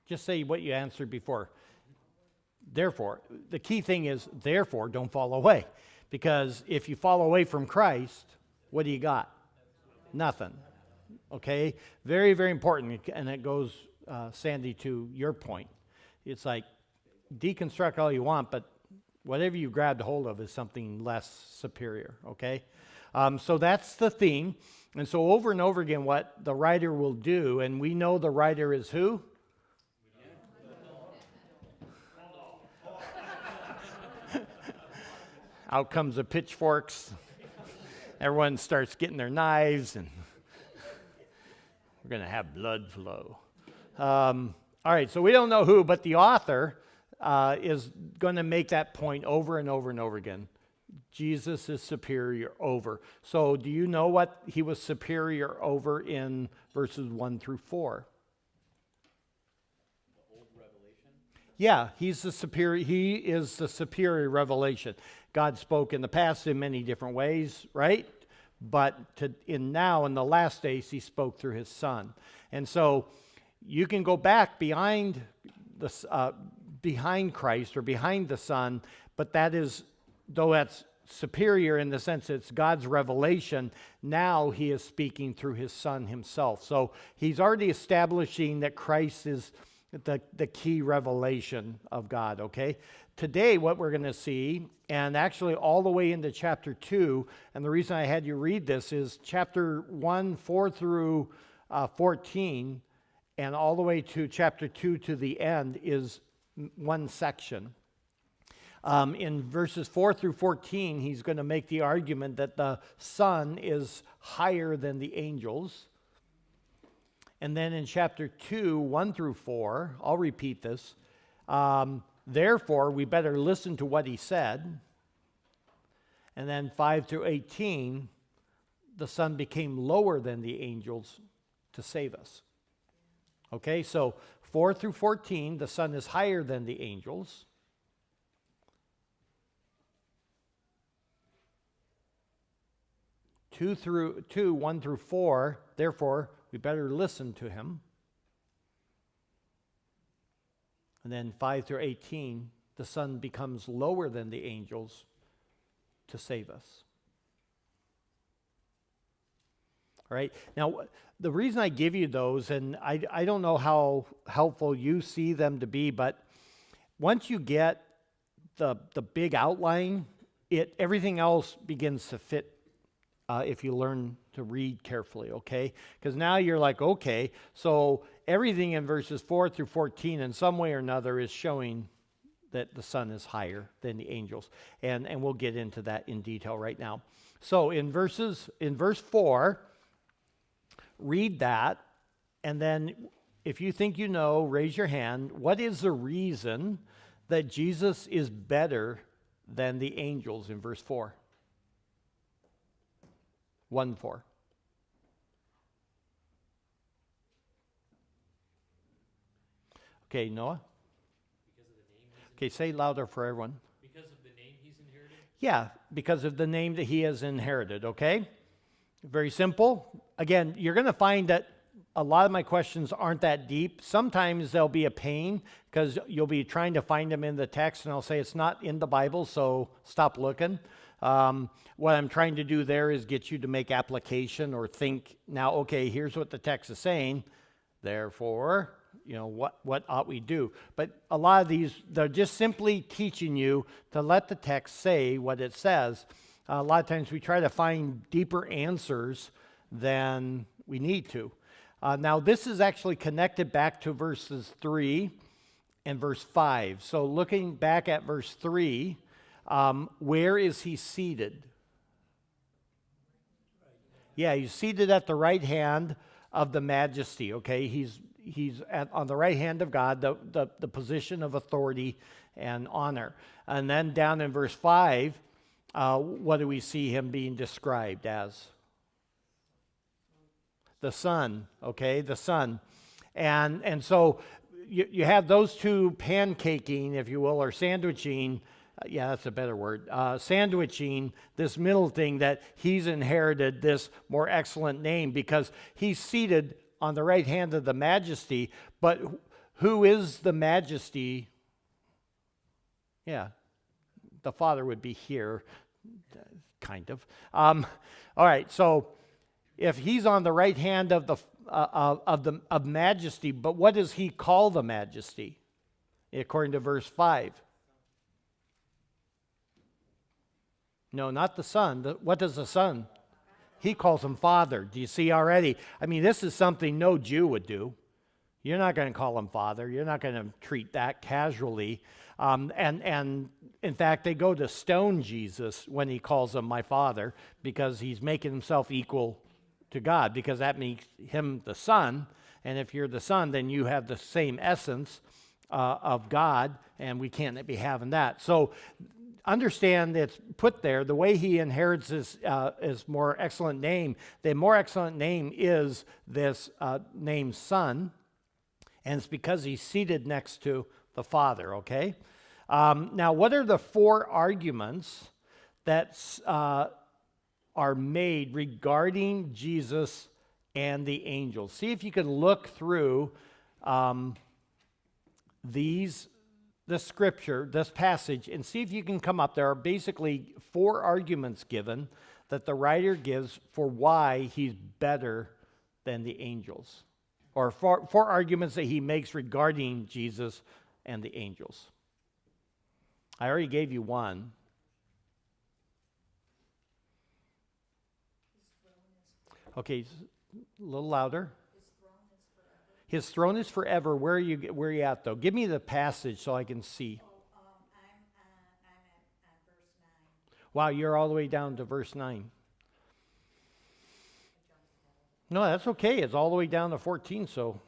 Just say what you answered before. Therefore, the key thing is, therefore, don't fall away. Because if you fall away from Christ, what do you got? Nothing. Okay? Very, very important. And it goes, Sandy, to your point. It's like, deconstruct all you want, but whatever you grabbed hold of is something less superior. Okay? So that's the theme. And so over and over again, what the writer will do, and we know the writer is who? Out comes the pitchforks. Everyone starts getting their knives, and we're going to have blood flow. All right, so we don't know who, but the author is going to make that point over and over and over again. Jesus is superior over. So do you know what he was superior over in verses 1 through 4? The old revelation? Yeah, he is the superior revelation. God spoke in the past in many different ways, right? But in the last days, he spoke through his Son. And so you can go back behind Christ or behind the Son, but that's superior in the sense it's God's revelation. Now he is speaking through his Son himself. So he's already establishing that Christ is the key revelation of God, okay? Today, what we're going to see, and actually all the way into chapter 2, and the reason I had you read this is chapter 1, 4 through 14, and all the way to chapter 2 to the end is one section. In verses 4 through 14, he's going to make the argument that the Son is higher than the angels. And then in chapter 2, 1 through 4, I'll repeat this. Therefore, we better listen to what he said. And then 5 through 18, the Son became lower than the angels to save us. Okay, so 4 through 14, the Son is higher than the angels. 1 through 4, therefore, we better listen to him. And then 5 through 18, the Son becomes lower than the angels to save us. All right? Now, the reason I give you those, and I don't know how helpful you see them to be, but once you get the big outline, everything else begins to fit if you learn to read carefully, okay? Because now you're like, okay, so everything in verses 4 through 14 in some way or another is showing that the Son is higher than the angels. And we'll get into that in detail right now. So in verse 4, read that, and then if you think you know, raise your hand. What is the reason that Jesus is better than the angels in verse 4? 1:4. Okay, Noah? Because of the name Okay, say louder for everyone. because of the name he's inherited? Yeah, because of the name that he has inherited, okay? Very simple. Again, you're going to find that a lot of my questions aren't that deep. Sometimes they'll be a pain because you'll be trying to find them in the text, and I'll say it's not in the Bible, so stop looking. What I'm trying to do there is get you to make application or think, now, okay, here's what the text is saying, therefore, what ought we do? But a lot of these, they're just simply teaching you to let the text say what it says. A lot of times we try to find deeper answers than we need to. Now, this is actually connected back to verses 3 and verse 5. So looking back at verse 3, where is he seated? Yeah, he's seated at the right hand of the majesty, okay? He's on the right hand of God, the position of authority and honor. And then down in verse 5, what do we see him being described as? The Son, okay? The Son. And so you have those two pancaking, if you will, or sandwiching yeah, that's a better word, sandwiching this middle thing that he's inherited this more excellent name because he's seated on the right hand of the majesty. But who is the majesty? Yeah, the Father would be here, kind of. All right, so if he's on the right hand of of majesty, but what does he call the majesty? According to verse 5. No, not the Son. What does the Son? He calls him Father. Do you see already? I mean, this is something no Jew would do. You're not going to call him Father. You're not going to treat that casually. And in fact, they go to stone Jesus when he calls him my Father because he's making himself equal to God, because that makes him the Son. And if you're the Son, then you have the same essence of God, and we can't be having that. So understand it's put there, the way he inherits his more excellent name. The more excellent name is this name Son, and it's because he's seated next to the Father, okay? Now, what are the 4 arguments that are made regarding Jesus and the angels? See if you can look through this scripture, this passage, and see if you can come up. There are basically 4 arguments given that the writer gives for why he's better than the angels, or 4 arguments that he makes regarding Jesus and the angels. I already gave you one. Okay, a little louder. His throne is forever. Where are you at, though? Give me the passage so I can see. I'm at verse 9. Wow, you're all the way down to verse 9. No, that's okay. It's all the way down to 14, so.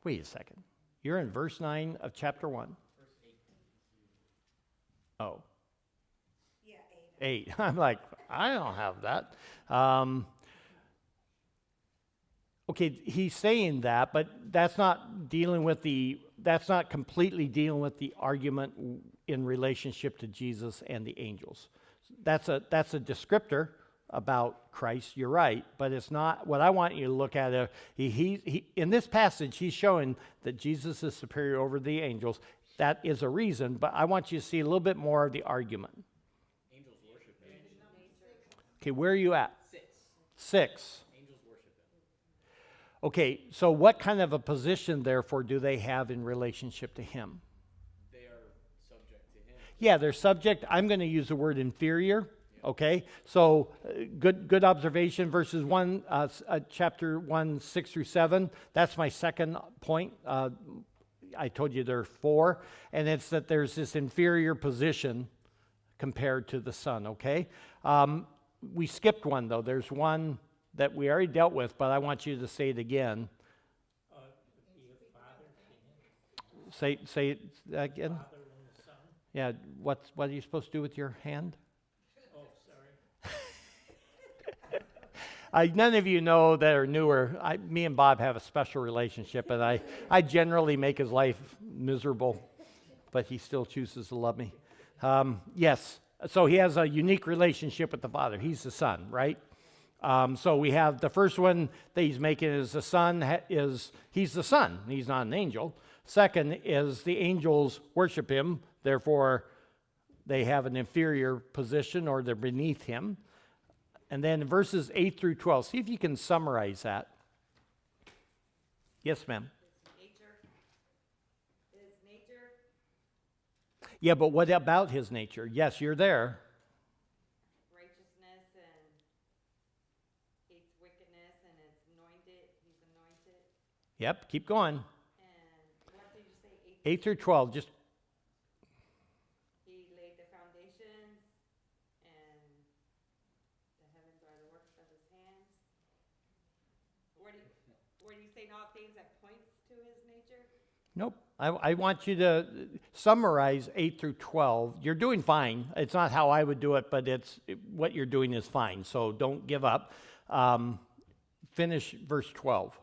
Wait a second. You're in verse 9 of chapter 1. Oh. Yeah, 8. I'm like, I don't have that. Okay, he's saying that, but that's not completely dealing with the argument in relationship to Jesus and the angels. That's a descriptor about Christ, you're right, but it's not what I want you to look at. He in this passage, he's showing that Jesus is superior over the angels. That is a reason, but I want you to see a little bit more of the argument. Angels worship him. Okay, where are you at? 6. Angels worship him. Okay, so what kind of a position, therefore, do they have in relationship to him? They are subject to him. Yeah, they're subject. I'm going to use the word inferior. Okay, so good observation. Verses 1, chapter 1, 6 through 7. That's my second point. I told you there are 4, and it's that there's this inferior position compared to the Son. Okay, we skipped one though. There's one that we already dealt with, but I want you to say it again. Say it again. Yeah, what are you supposed to do with your hand? None of you know that are newer. Me and Bob have a special relationship, and I generally make his life miserable, but he still chooses to love me. Yes, so he has a unique relationship with the Father. He's the Son, right? So we have the first one that he's making is the Son. He's the Son. He's not an angel. Second is the angels worship him, therefore they have an inferior position or they're beneath him. And then verses 8 through 12. See if you can summarize that. Yes, ma'am. His nature. Yeah, but what about his nature? Yes, you're there. Righteousness and hates wickedness and is anointed. He's anointed. Yep, keep going. And what did you say? 8 through 12. Just He laid the foundations, and the heavens are the works of his hands. Were you saying all things that points to his nature? nope. I want you to summarize 8 through 12. You're doing fine. It's not how I would do it, but what you're doing is fine. So don't give up. Finish verse 12.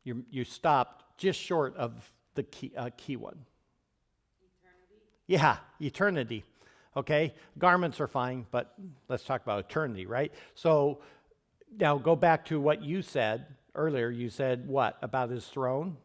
You stopped just short of the key one. Eternity. Yeah, eternity. Okay, garments are fine, but let's talk about eternity, right? So now go back to what you said earlier. You said what about his throne?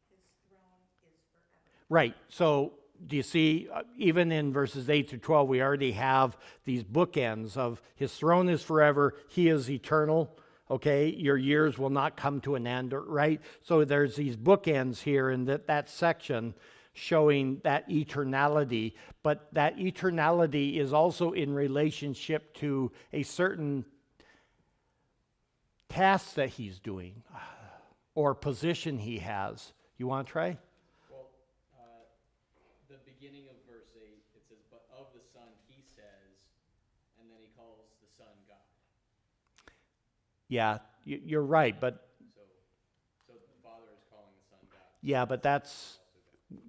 His throne is forever. Right. So do you see, even in verses 8 through 12, we already have these bookends of his throne is forever, he is eternal. Okay, your years will not come to an end, right? So there's these bookends here in that section showing that eternality, but that eternality is also in relationship to a certain task that he's doing or position he has. You want to try? Well, the beginning of verse 8, it says, "But of the Son he says," and then he calls the Son God. Yeah, you're right, but So the Father is calling the Son God. yeah, but that's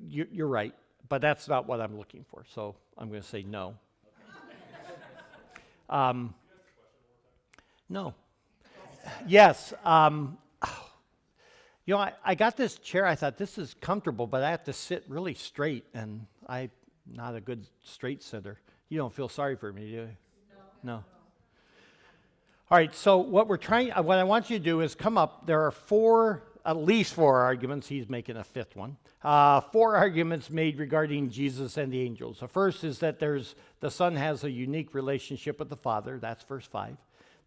you're right, but that's not what I'm looking for. So I'm going to say no. No. Yes. I got this chair. I thought this is comfortable, but I have to sit really straight, and I'm not a good straight sitter. You don't feel sorry for me, do you? No. All right. So what I want you to do is come up. There are at least four arguments. He's making a fifth one. 4 arguments made regarding Jesus and the angels. The first is that the Son has a unique relationship with the Father. That's verse 5.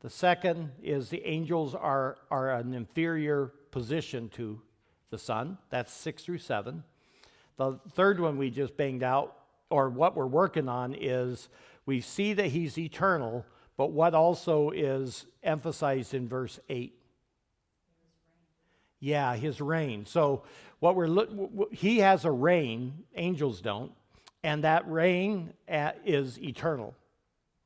The second is the angels are an inferior position to the Son. That's 6 through 7. The third one we just banged out, or what we're working on, is we see that he's eternal, but what also is emphasized in verse 8. Yeah, his reign. So he has a reign, angels don't, and that reign is eternal.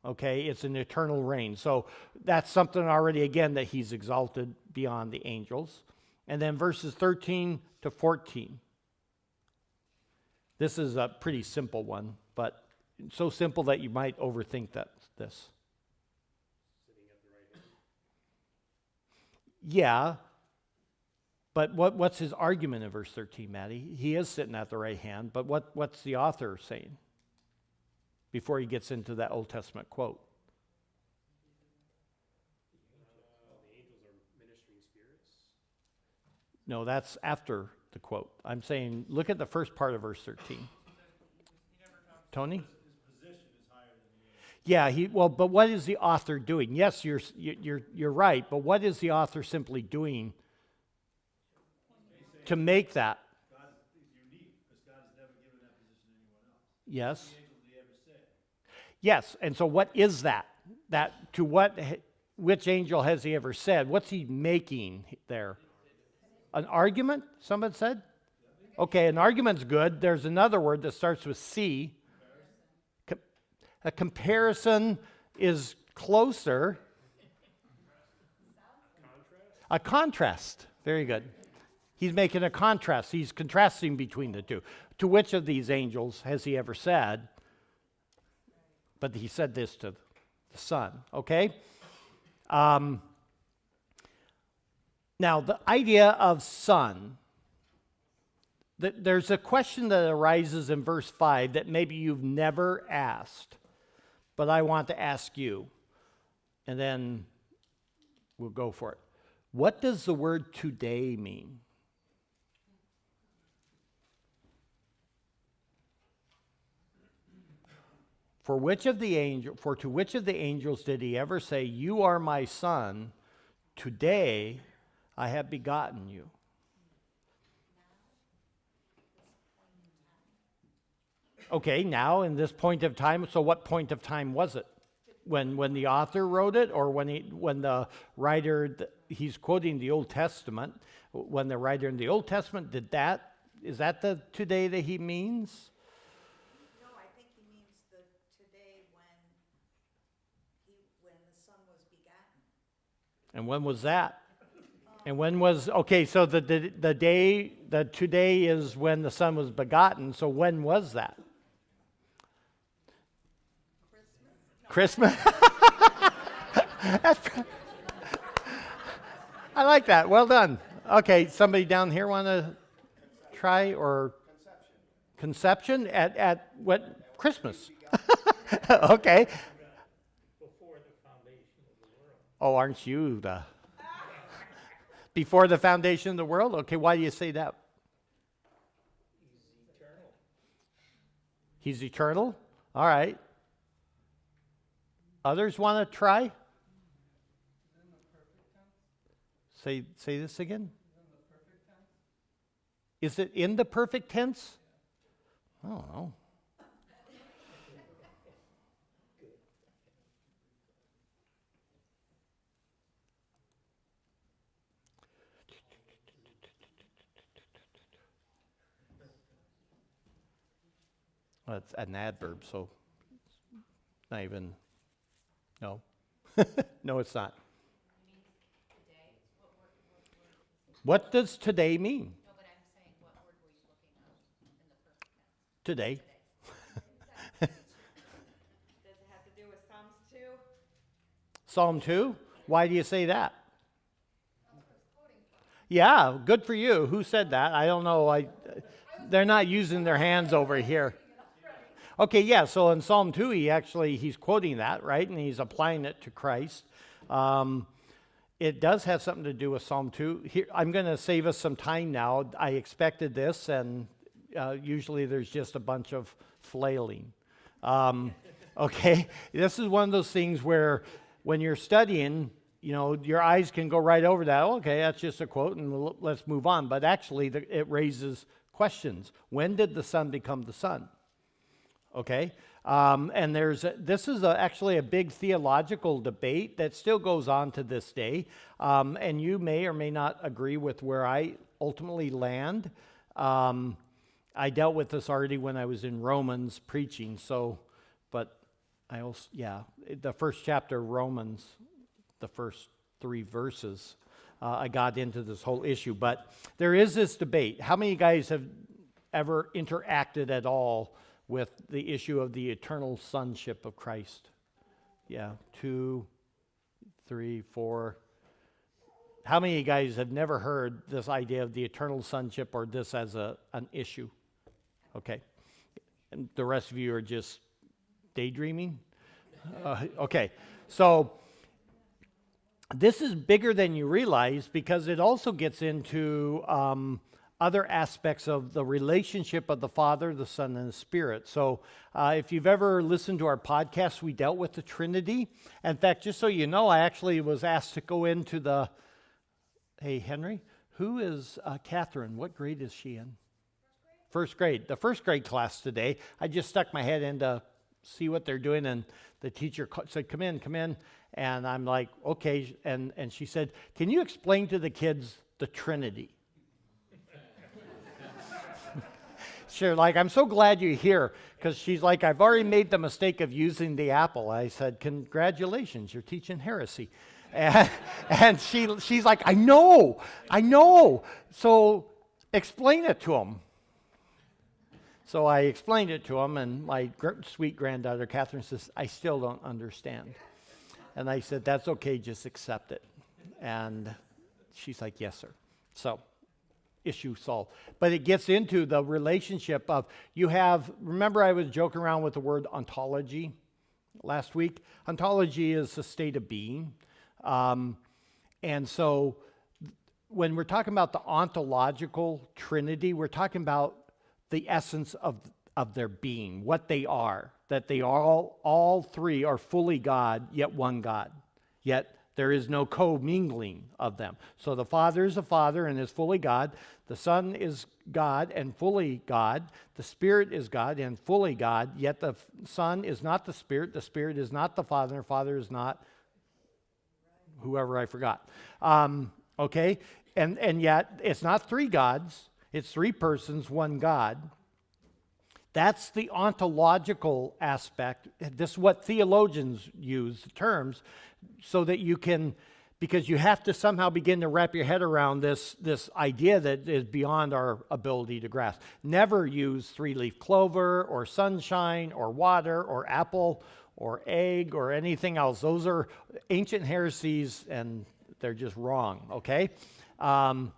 Okay, it's an eternal reign. So that's something already, again, that he's exalted beyond the angels. And then verses 13 to 14. This is a pretty simple one, but so simple that you might overthink this. Sitting at the right hand. Yeah, but what's his argument in verse 13, Maddie? He is sitting at the right hand, but what's the author saying before he gets into that Old Testament quote? The angels are ministering spirits. No, that's after the quote. I'm saying, look at the first part of verse 13. Tony? His position is higher than the angels. Yeah, but what is the author doing? Yes, you're right, but what is the author simply doing to make that? God is unique because God has never given that position to anyone else. Yes. How many angels did he ever say? Yes, and so what is that? Which angel has he ever said? What's he making there? An argument, someone said? Okay, an argument's good. There's another word that starts with C. A comparison is closer. A contrast. Very good. He's making a contrast. He's contrasting between the two. To which of these angels has he ever said? But he said this to the Son. Okay? Now, the idea of Son, there's a question that arises in verse 5 that maybe you've never asked, but I want to ask you, and then we'll go for it. What does the word today mean? To which of the angels did he ever say, "You are my son, today I have begotten you"? Okay, now in this point of time, so what point of time was it? When the author wrote it, or when the writer, he's quoting the Old Testament, when the writer in the Old Testament is that the today that he means? No, I think he means the today when the Son was begotten. And when was that? And when was, okay, so the today is when the Son was begotten, so when was that? Christmas? I like that. Well done. Okay, somebody down here want to try or conception at what Christmas? Okay. Before the foundation of the world. Oh, aren't you the before the foundation of the world? Okay, why do you say that? He's eternal. He's eternal? All right. Others want to try? Say this again. Is it in the perfect tense? I don't know. Well, it's an adverb, so not even. No. No, it's not. What does today mean? No, but I'm saying, what word were you looking at in the perfect tense? Today. Does it have to do with Psalms 2? Psalm 2? Why do you say that? Yeah, good for you. Who said that? I don't know. They're not using their hands over here. Okay, yeah, so in Psalm 2, he's quoting that, right? And he's applying it to Christ. It does have something to do with Psalm 2. Here, I'm going to save us some time now. I expected this, and usually there's just a bunch of flailing. Okay, this is one of those things where when you're studying, your eyes can go right over that. Okay, that's just a quote, and let's move on. But actually, it raises questions. When did the Son become the Son? Okay, and this is actually a big theological debate that still goes on to this day, and you may or may not agree with where I ultimately land. I dealt with this already when I was in Romans preaching, but I also, the first chapter of Romans, the first 3 verses, I got into this whole issue, but there is this debate. How many guys have ever interacted at all with the issue of the eternal sonship of Christ? Yeah, 2, 3, 4. How many guys have never heard this idea of the eternal sonship or this as an issue? Okay. And the rest of you are just daydreaming? Okay. So this is bigger than you realize because it also gets into other aspects of the relationship of the Father, the Son, and the Spirit. So if you've ever listened to our podcast, we dealt with the Trinity. In fact, just so you know, I actually was asked to go into the... Hey, Henry, who is Catherine? What grade is she in? First grade. The first grade class today. I just stuck my head in to see what they're doing, and the teacher said, come in. And I'm like, okay. And she said, can you explain to the kids the Trinity? Sure, like, I'm so glad you're here, because she's like, I've already made the mistake of using the apple. I said, congratulations, you're teaching heresy. And she's like, I know. So explain it to them. So I explained it to them, and my sweet granddaughter, Catherine, says, I still don't understand. And I said, that's okay, just accept it. And she's like, yes, sir. So issue solved. But it gets into the relationship of, remember I was joking around with the word ontology last week? Ontology is a state of being. And so when we're talking about the ontological Trinity, we're talking about the essence of their being, what they are, that they are all three are fully God, yet one God. Yet there is no co-mingling of them. So the Father is the Father and is fully God. The Son is God and fully God. The Spirit is God and fully God. Yet the Son is not the Spirit. The Spirit is not the Father. And the Father is not whoever I forgot. Okay? And yet it's not three gods. It's three persons, one God. That's the ontological aspect. This is what theologians use, the terms, so that you can, because you have to somehow begin to wrap your head around this idea that is beyond our ability to grasp. Never use three-leaf clover or sunshine or water or apple or egg or anything else. Those are ancient heresies, and They're just wrong, okay? But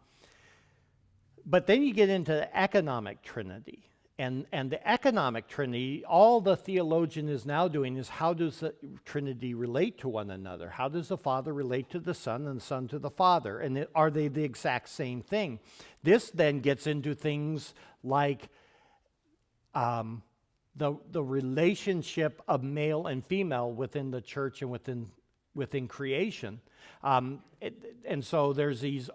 then you get into the economic trinity. And the economic trinity, all the theologian is now doing is how does the Trinity relate to one another? How does the Father relate to the Son and the Son to the Father? And are they the exact same thing? This then gets into things like the relationship of male and female within the church and within creation. And so there's these...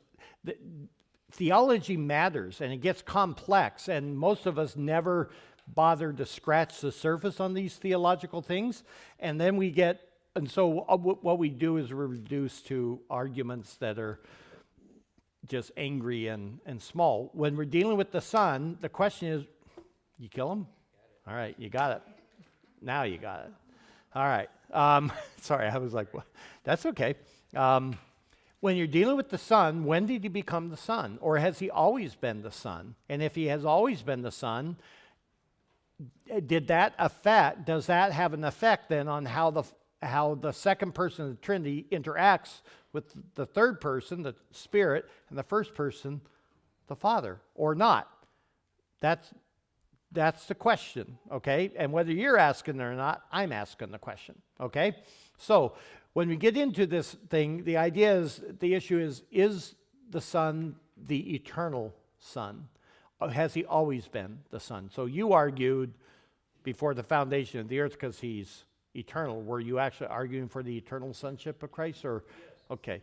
Theology matters, and it gets complex, and most of us never bother to scratch the surface on these theological things, and then so what we do is we're reduced to arguments that are just angry and small. When we're dealing with the Son, the question is, you kill him? All right, you got it. Now you got it. All right. Sorry, I was like, what? That's okay. When you're dealing with the Son, when did he become the Son? Or has he always been the Son? And if he has always been the Son, does that have an effect then on how the second person of the Trinity interacts with the third person, the Spirit, and the first person, the Father, or not? That's the question, okay? And whether you're asking it or not, I'm asking the question, okay? So when we get into this thing, the issue is the Son the eternal Son? Has he always been the Son? So you argued before the foundation of the earth because he's eternal. Were you actually arguing for the eternal sonship of Christ? Or okay.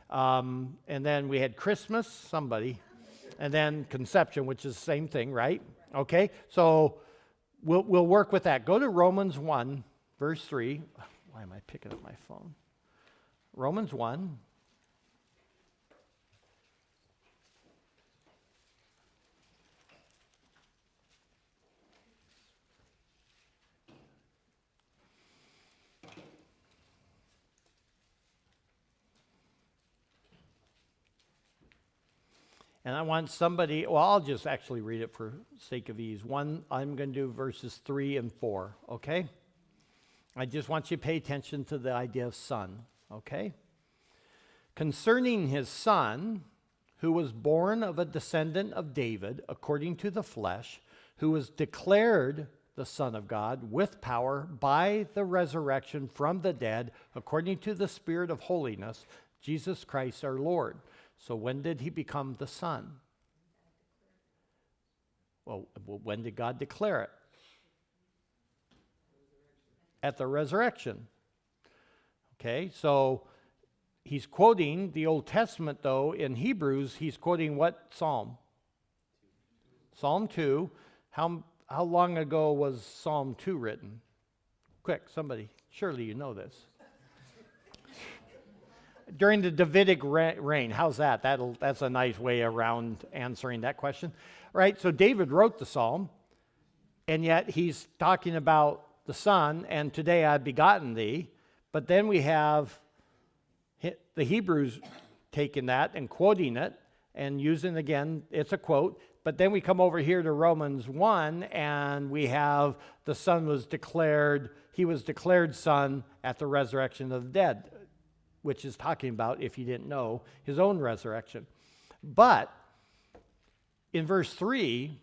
And then we had Christmas, somebody, and then conception, which is the same thing, right? Okay. So we'll work with that. Go to Romans 1, verse 3. Why am I picking up my phone? Romans 1. And I want somebody, well, I'll just actually read it for sake of ease. I'm going to do verses 3 and 4, okay? I just want you to pay attention to the idea of son, okay? Concerning his Son, who was born of a descendant of David, according to the flesh, who was declared the Son of God with power by the resurrection from the dead, according to the Spirit of holiness, Jesus Christ our Lord. So when did he become the Son? Well, when did God declare it? At the resurrection. Okay, so he's quoting the Old Testament, though. In Hebrews, he's quoting what psalm? Psalm 2. How long ago was Psalm 2 written? Quick, somebody. Surely you know this. During the Davidic reign. How's that? That's a nice way around answering that question. Right? So David wrote the psalm, and yet he's talking about the Son, and today I've begotten thee. But then we have the Hebrews taking that and quoting it and using, again, it's a quote. But then we come over here to Romans 1, and we have the Son was declared, he was declared Son at the resurrection of the dead, which is talking about, if you didn't know, his own resurrection. But in verse 3,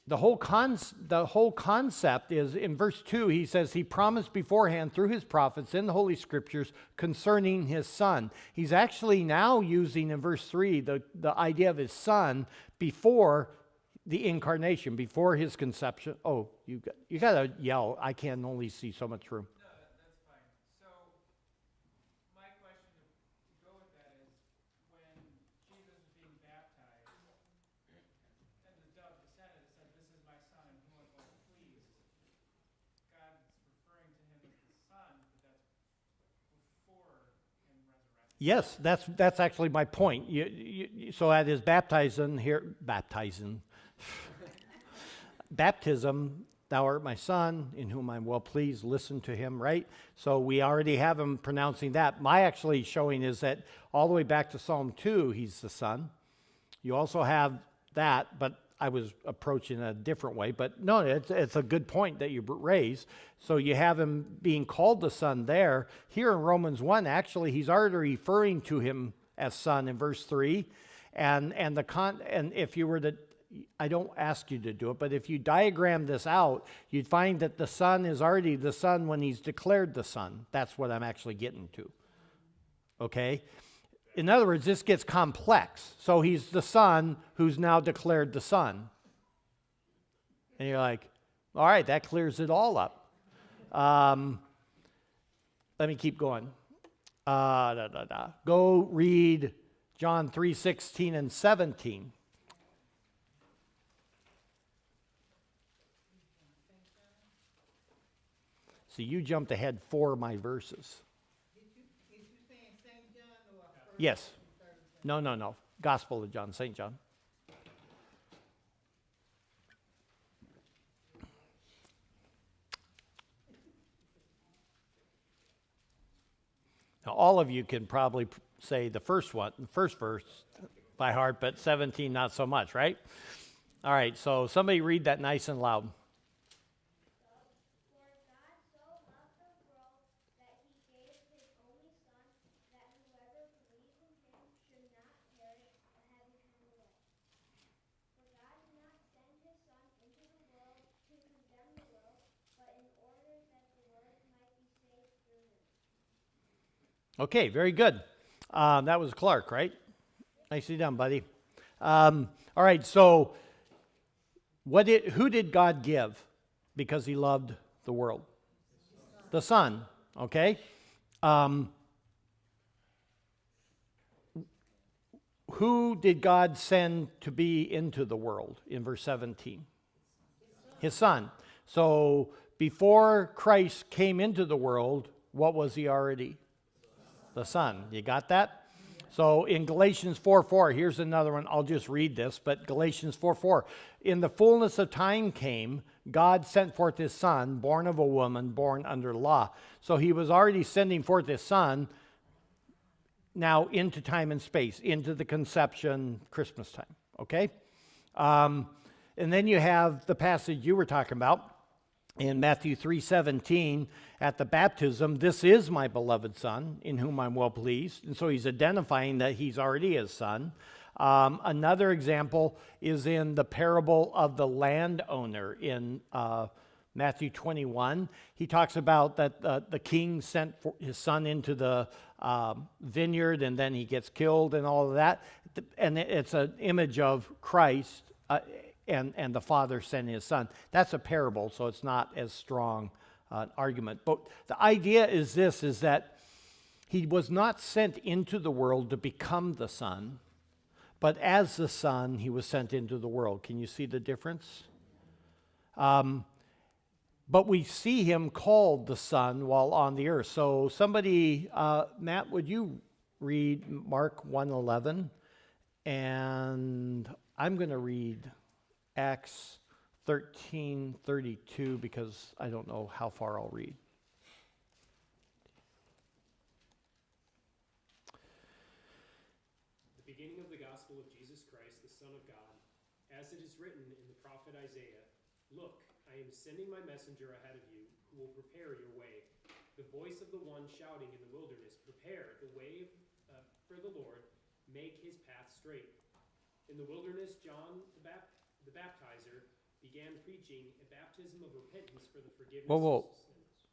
the whole concept is, in verse 2, he says he promised beforehand through his prophets in the Holy Scriptures concerning his Son. He's actually now using, in verse 3, the idea of his Son before the incarnation, before his conception. Oh, you got to yell. I can only see so much room. Yes, that's actually my point. So at his baptism, thou art my Son, in whom I'm well pleased, listen to him, right? So we already have him pronouncing that. My actually showing is that all the way back to Psalm 2, he's the Son. You also have that, but I was approaching it a different way, but no, it's a good point that you raise. So you have him being called the Son there. Here in Romans 1, actually, he's already referring to him as Son in verse 3. And if you were to, I don't ask you to do it, but if you diagram this out, you'd find that the Son is already the Son when he's declared the Son. That's what I'm actually getting to. Okay? In other words, this gets complex. So he's the Son who's now declared the Son. And you're like, all right, that clears it all up. Let me keep going. Go read John 3:16 and 17. So you jumped ahead 4 of my verses. Yes. No. Gospel of John, St. John. Now, all of you can probably say the first verse by heart, but 17 not so much, right? All right, so somebody read that nice and loud. Okay, very good. That was Clark, right? Nicely done, buddy. All right, so who did God give because he loved the world? The Son, okay? Who did God send to be into the world in verse 17? His Son. So before Christ came into the world, what was he already? The Son. You got that? So in Galatians 4:4, here's another one. I'll just read this, but Galatians 4:4. In the fullness of time came, God sent forth his Son, born of a woman, born under law. So he was already sending forth his Son now into time and space, into the conception, Christmas time. Okay? And then you have the passage you were talking about in Matthew 3:17, at the baptism, this is my beloved Son, in whom I'm well pleased. And so he's identifying that he's already his Son. Another example is in the parable of the landowner in Matthew 21. He talks about that the king sent his son into the vineyard, and then he gets killed and all of that. And it's an image of Christ and the Father sending his Son. That's a parable, so it's not as strong an argument. But the idea is this, is that he was not sent into the world to become the Son, but as the Son, he was sent into the world. Can you see the difference? But we see him called the Son while on the earth. So somebody, Matt, would you read Mark 1:11? And I'm going to read Acts 13:32 because I don't know how far I'll read. The beginning of the gospel of Jesus Christ, the Son of God, as it is written in the prophet Isaiah, "Look, I am sending my messenger ahead of you, who will prepare your way. The voice of the one shouting in the wilderness, prepare the way for the Lord, make his path straight." In the wilderness, John the baptizer began preaching a baptism of repentance for the forgiveness of sins.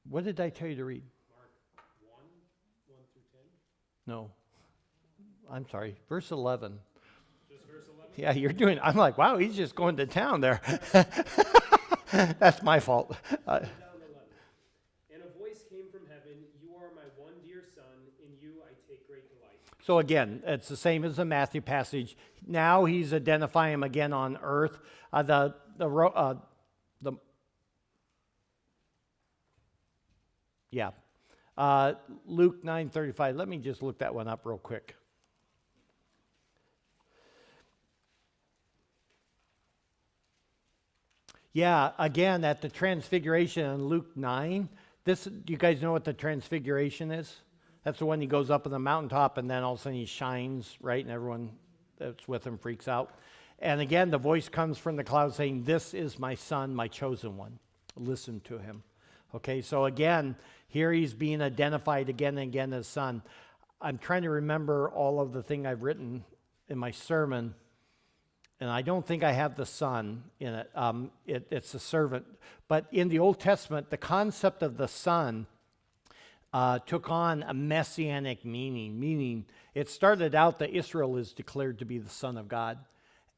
What did I tell you to read? Mark 1:1-10. No. I'm sorry. Verse 11. Just verse 11? Yeah, you're doing, I'm like, wow, he's just going to town there. That's my fault. Down 11. And a voice came from heaven, "You are my one dear Son, in you I take great delight." So again, it's the same as the Matthew passage. Now he's identifying him again on earth. Luke 9:35. Let me just look that one up real quick. Yeah, again, at the transfiguration in Luke 9, do you guys know what the transfiguration is? That's the one he goes up on the mountaintop and then all of a sudden he shines, right? And everyone that's with him freaks out. And again, the voice comes from the cloud saying, "This is my son, my chosen one. Listen to him." Okay, so again, here he's being identified again and again as son. I'm trying to remember all of the thing I've written in my sermon, and I don't think I have the son in it. It's a servant. But in the Old Testament, the concept of the son took on a messianic meaning, meaning it started out that Israel is declared to be the son of God.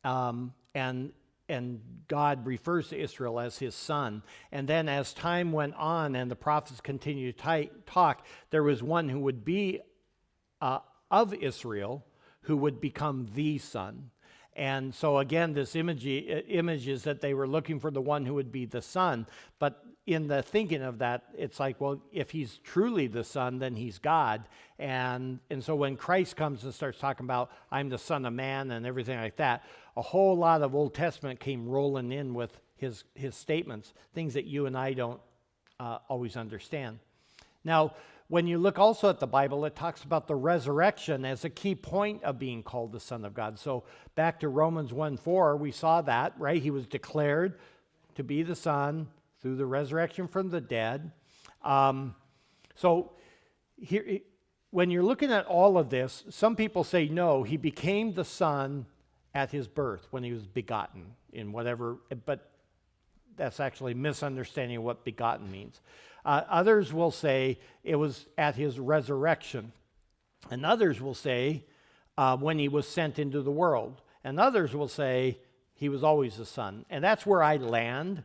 And God refers to Israel as his son. And then as time went on and the prophets continued to talk, there was one who would be of Israel who would become the son. And so again, this image is that they were looking for the one who would be the son. But in the thinking of that, it's like, well, if he's truly the son, then he's God. And so when Christ comes and starts talking about, I'm the Son of Man and everything like that, a whole lot of Old Testament came rolling in with his statements, things that you and I don't always understand. Now, when you look also at the Bible, it talks about the resurrection as a key point of being called the Son of God. So back to Romans 1:4, we saw that, right? He was declared to be the Son through the resurrection from the dead. So here, when you're looking at all of this, some people say, no, he became the Son at his birth, when he was begotten, in whatever, but that's actually misunderstanding what begotten means. Others will say it was at his resurrection. And others will say when he was sent into the world. And others will say he was always the Son. And that's where I land.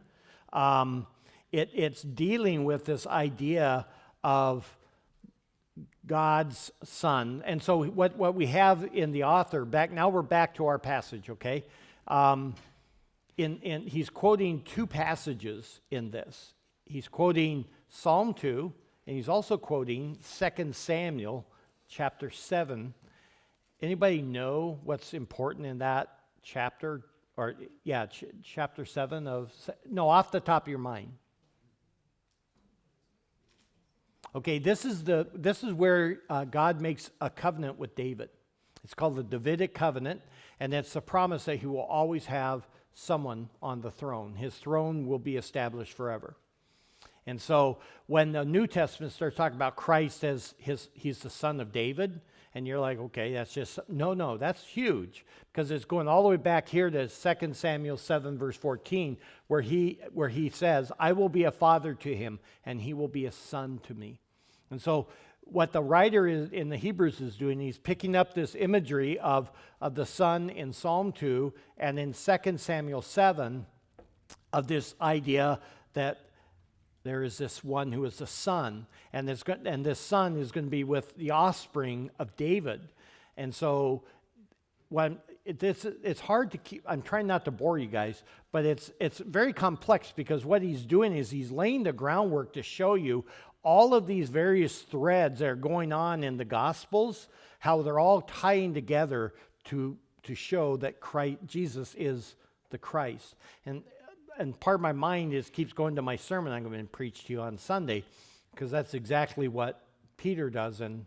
It's dealing with this idea of God's Son. And so what we have in the author, now we're back to our passage, okay? He's quoting two passages in this. He's quoting Psalm 2, and he's also quoting 2 Samuel chapter 7. Anybody know what's important in that chapter? Or, yeah, chapter 7 of... No, off the top of your mind. Okay, this is where God makes a covenant with David. It's called the Davidic Covenant, and it's a promise that he will always have someone on the throne. His throne will be established forever. And so when the New Testament starts talking about Christ as he's the son of David, and you're like, okay, that's just, no, that's huge, because it's going all the way back here to 2 Samuel 7, verse 14, where he says, I will be a father to him, and he will be a son to me. And so what the writer in the Hebrews is doing, he's picking up this imagery of the son in Psalm 2, and in 2 Samuel 7, of this idea that there is this one who is a son, and this son is going to be with the offspring of David. And so it's hard to keep, I'm trying not to bore you guys, but it's very complex, because what he's doing is he's laying the groundwork to show you all of these various threads that are going on in the Gospels, how they're all tying together to show that Jesus is the Christ. And part of my mind keeps going to my sermon I'm going to preach to you on Sunday, because that's exactly what Peter does in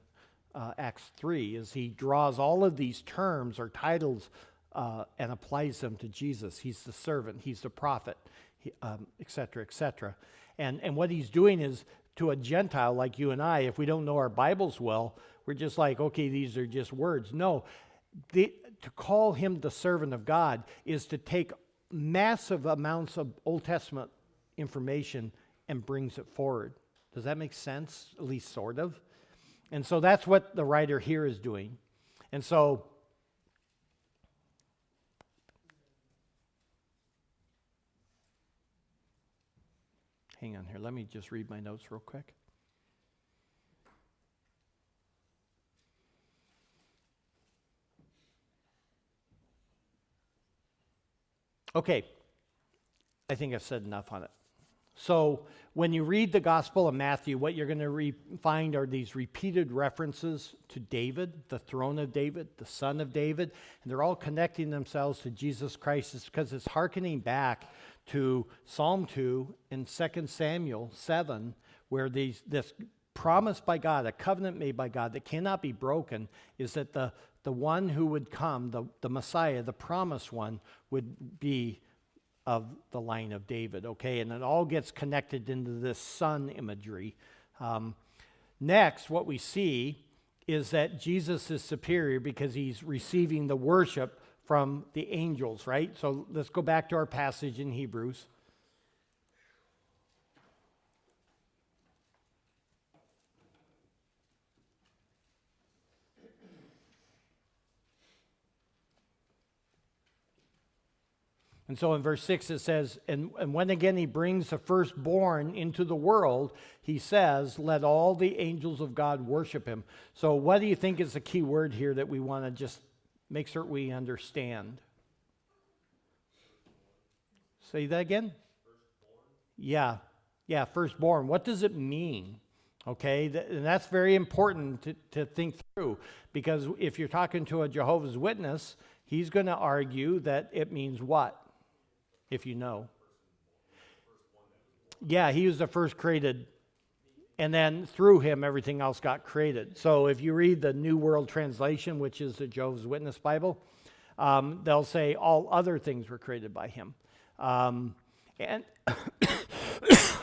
Acts 3, is he draws all of these terms or titles and applies them to Jesus. He's the servant, he's the prophet, et cetera, et cetera. And what he's doing is, to a Gentile like you and I, if we don't know our Bibles well, we're just like, okay, these are just words. No, to call him the servant of God is to take massive amounts of Old Testament information and brings it forward. Does that make sense? At least sort of. And so that's what the writer here is doing. And so hang on here. Let me just read my notes real quick. Okay, I think I've said enough on it. So when you read the Gospel of Matthew, what you're going to find are these repeated references to David, the throne of David, the son of David, and they're all connecting themselves to Jesus Christ. It's because it's hearkening back to Psalm 2 and 2 Samuel 7, where this promised by God, a covenant made by God that cannot be broken, is that the one who would come, the Messiah, the promised one, would be of the line of David, okay? And it all gets connected into this son imagery. Next, what we see is that Jesus is superior because he's receiving the worship from the angels, right? So let's go back to our passage in Hebrews. And so in verse 6 it says, and when again he brings the firstborn into the world, he says, let all the angels of God worship him. So what do you think is the key word here that we want to just make sure we understand? Say that again? Firstborn. Yeah, firstborn. What does it mean? Okay, and that's very important to think through, because if you're talking to a Jehovah's Witness, he's going to argue that it means what? If you know. Yeah, he was the first created, and then through him everything else got created. So if you read the New World Translation, which is the Jehovah's Witness Bible, they'll say all other things were created by him. And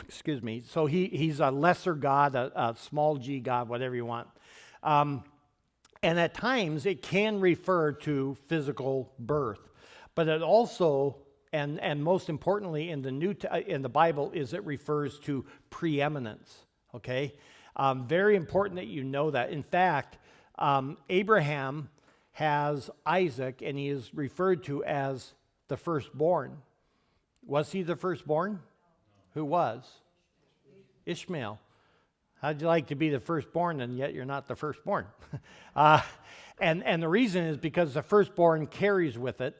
excuse me, so he's a lesser God, a small g God, whatever you want. And at times it can refer to physical birth, but it also, and most importantly in the Bible, is it refers to preeminence. Okay, very important that you know that. In fact, Abraham has Isaac, and he is referred to as the firstborn. Was he the firstborn? No. Who was? Ishmael. How'd you like to be the firstborn and yet you're not the firstborn? And the reason is because the firstborn carries with it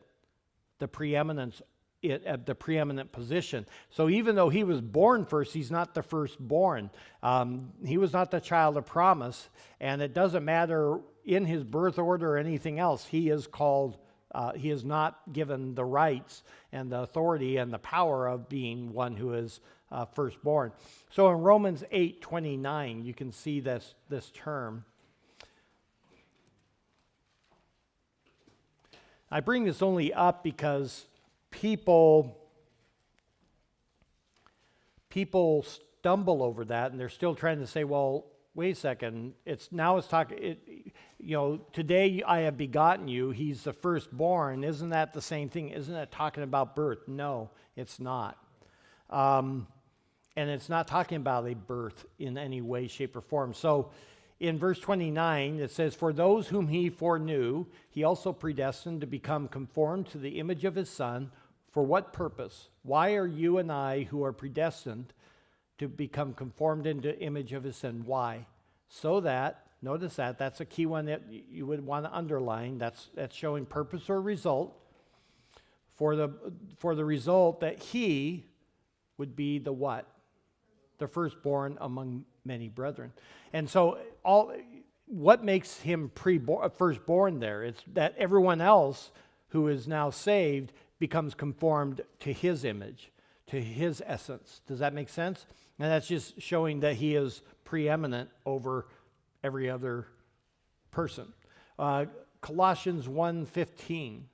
the preeminence, the preeminent position. So even though he was born first, he's not the firstborn. He was not the child of promise, and it doesn't matter in his birth order or anything else. He is called, he is not given the rights and the authority and the power of being one who is firstborn. So in Romans 8:29, you can see this term. I bring this only up because people stumble over that, and they're still trying to say, well, wait a second, it's talking, today I have begotten you, he's the firstborn. Isn't that the same thing? Isn't that talking about birth? No, it's not. And it's not talking about a birth in any way, shape, or form. So in verse 29, it says, for those whom he foreknew, he also predestined to become conformed to the image of his Son. For what purpose? Why are you and I, who are predestined to become conformed into the image of his Son? Why? So that, notice that's a key one that you would want to underline. That's showing purpose or result. For the result that he would be the what? The firstborn among many brethren. And so what makes him firstborn there? It's that everyone else who is now saved becomes conformed to his image, to his essence. Does that make sense? And that's just showing that he is preeminent over every other person. Colossians 1:15.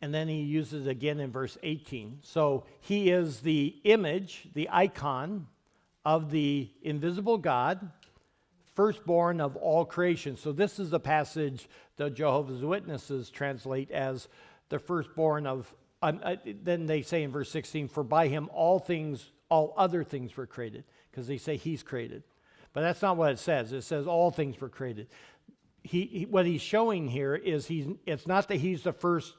And then he uses it again in verse 18. So he is the image, the icon of the invisible God, firstborn of all creation. So this is the passage the Jehovah's Witnesses translate as the firstborn of, then they say in verse 16, for by him all other things were created, because they say he's created. But that's not what it says. It says all things were created. What he's showing here is it's not that he's the first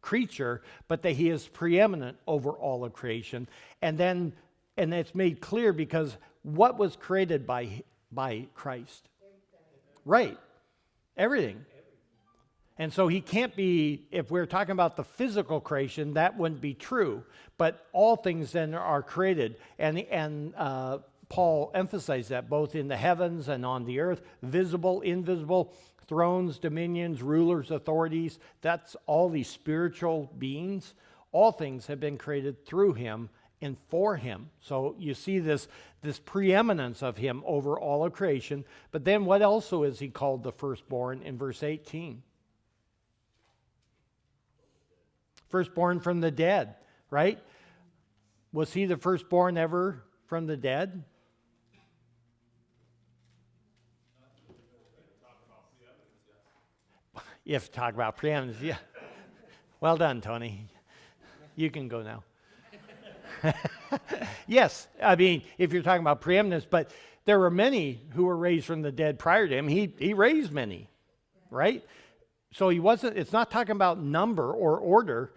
creature, but that he is preeminent over all of creation. And it's made clear because what was created by Christ? Right. Everything. And so he can't be, if we're talking about the physical creation, that wouldn't be true. But all things then are created. And Paul emphasized that both in the heavens and on the earth, visible, invisible, thrones, dominions, rulers, authorities. That's all these spiritual beings. All things have been created through him and for him. So you see this preeminence of him over all of creation. But then what also is he called the firstborn in verse 18? Firstborn from the dead, right? Was he the firstborn ever from the dead? If talk about preeminence, yeah. Well done, Tony. You can go now. Yes, I mean, if you're talking about preeminence, but there were many who were raised from the dead prior to him. He raised many, right? So it's not talking about number or order,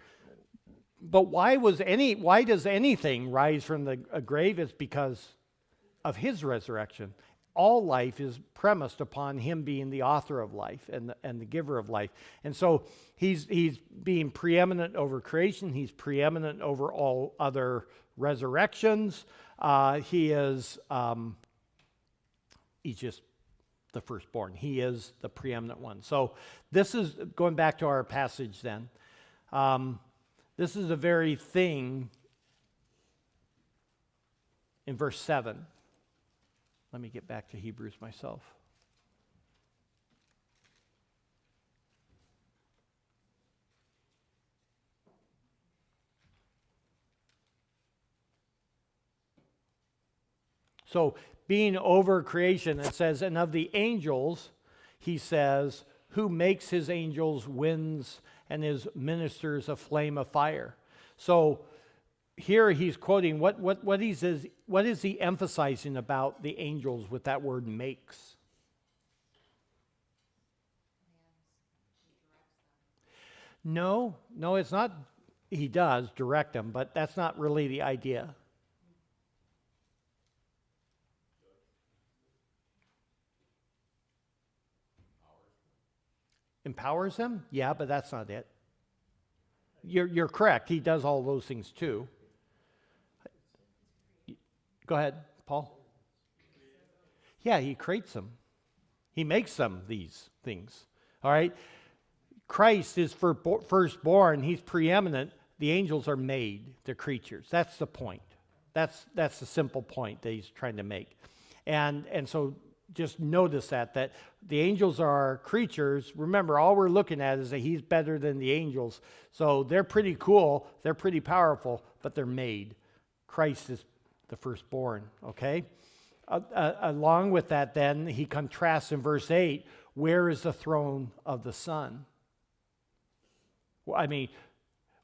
but why does anything rise from the grave? It's because of his resurrection. All life is premised upon him being the author of life and the giver of life. And so he's being preeminent over creation. He's preeminent over all other resurrections. He's just the firstborn. He is the preeminent one. So this is, going back to our passage then, this is the very thing in verse 7. Let me get back to Hebrews myself. So, being over creation, it says, and of the angels, he says, who makes his angels winds and his ministers a flame of fire. So, here he's quoting what is he emphasizing about the angels with that word makes? No, it's not. He does direct them, but that's not really the idea. Empowers them? Yeah, but that's not it. You're correct. He does all those things too. Go ahead, Paul. Yeah, he creates them. He makes them these things. All right? Christ is firstborn. He's preeminent. The angels are made. They're creatures. That's the point. That's the simple point that he's trying to make. And so just notice that the angels are creatures. Remember, all we're looking at is that he's better than the angels. So they're pretty cool. They're pretty powerful, but they're made. Christ is the firstborn, okay? Along with that, then, he contrasts in verse 8, where is the throne of the Son? Well, I mean,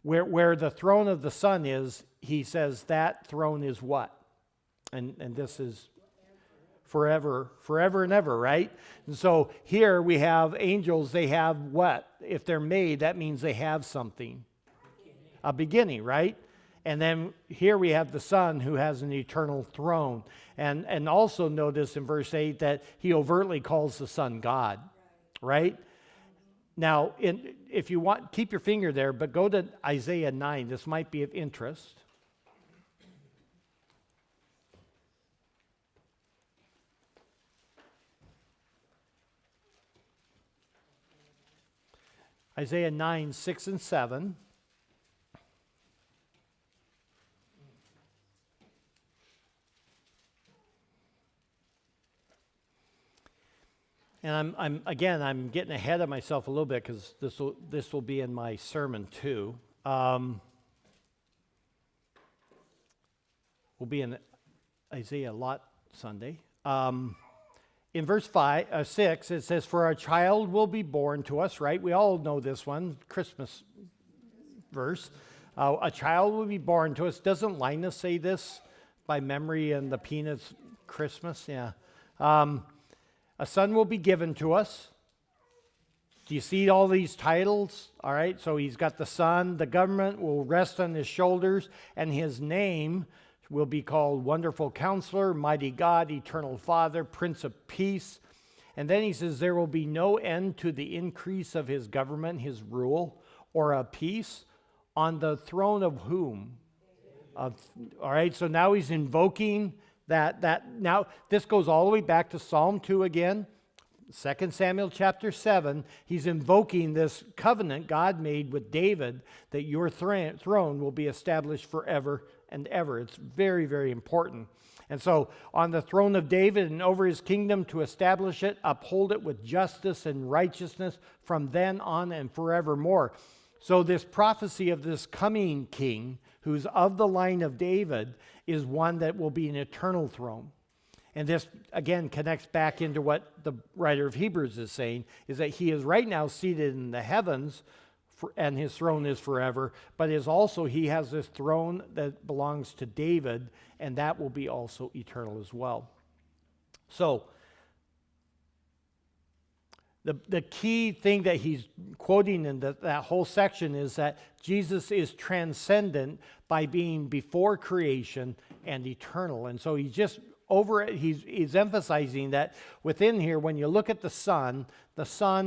where the throne of the Son is, he says that throne is what? And this is forever and ever, right? And so here we have angels, they have what? If they're made, that means they have something. A beginning, right? And then here we have the Son who has an eternal throne. And also notice in verse 8 that he overtly calls the Son God, right? Now, if you want, keep your finger there, but go to Isaiah 9. This might be of interest. Isaiah 9, 6 and 7. And I'm getting ahead of myself a little bit because this will be in my sermon too. We'll be in Isaiah a lot Sunday. In verse 6, it says, "For a child will be born to us," right? We all know this one, Christmas verse. A child will be born to us. Doesn't Linus say this by memory in the Peanuts Christmas? Yeah. A son will be given to us. Do you see all these titles? All right, so he's got the son. The government will rest on his shoulders, and his name will be called Wonderful Counselor, Mighty God, Eternal Father, Prince of Peace. And then he says there will be no end to the increase of his government, his rule, or of peace on the throne of whom? All right, so now he's invoking that now this goes all the way back to Psalm 2 again, 2 Samuel chapter 7, he's invoking this covenant God made with David that your throne will be established forever and ever. It's very, very important. And so on the throne of David and over his kingdom to establish it, uphold it with justice and righteousness from then on and forevermore. So this prophecy of this coming king, who's of the line of David, is one that will be an eternal throne. And this, again, connects back into what the writer of Hebrews is saying, is that he is right now seated in the heavens, and his throne is forever, but is also, he has this throne that belongs to David, and that will be also eternal as well. So, the key thing that he's quoting in that whole section is that Jesus is transcendent by being before creation and eternal. And so he's just over it, he's emphasizing that within here, when you look at the Son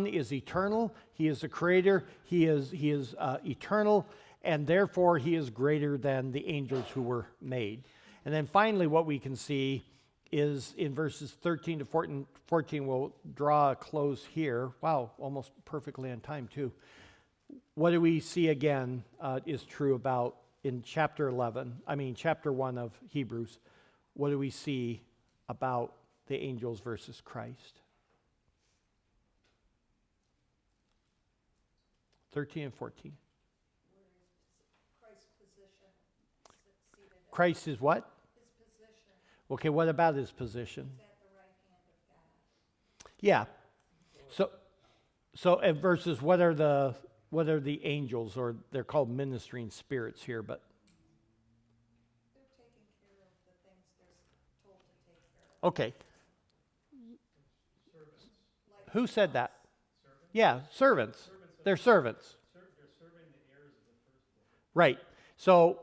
is eternal, he is the creator, he is eternal, and therefore he is greater than the angels who were made. And then finally what we can see is in verses 13 to 14, we'll draw a close here. Wow, almost perfectly on time too. What do we see again is true about in chapter 1 of Hebrews. What do we see about the angels versus Christ? 13 and 14. Christ's position succeeded. Christ is what? His position. Okay, what about his position? He's at the right hand of God. Yeah. So versus what are the angels, or they're called ministering spirits here, but They're taking care of the things they're told to take care of. okay. Like Who said that? Yeah, servants. They're servants. They're serving the heirs of the firstborn. Right. So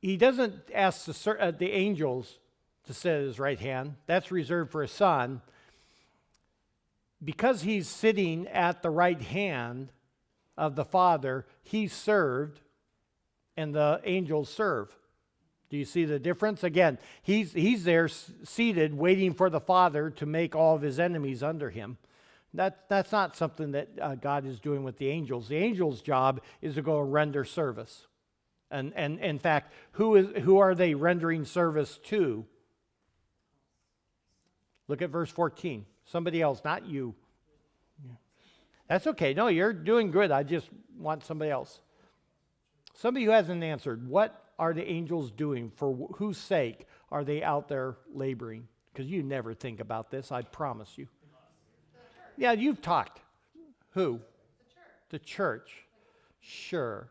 he doesn't ask the angels to sit at his right hand. That's reserved for his son. Because he's sitting at the right hand of the Father, he's served, and the angels serve. Do you see the difference? Again, he's there seated, waiting for the Father to make all of his enemies under him. That's not something that God is doing with the angels. The angels' job is to go and render service. And in fact, who are they rendering service to? Look at verse 14. Somebody else, not you. That's okay. No, you're doing good. I just want somebody else. Somebody who hasn't answered. What are the angels doing? For whose sake are they out there laboring? Because you never think about this, I promise you. Yeah, you've talked. Who? The church. Sure.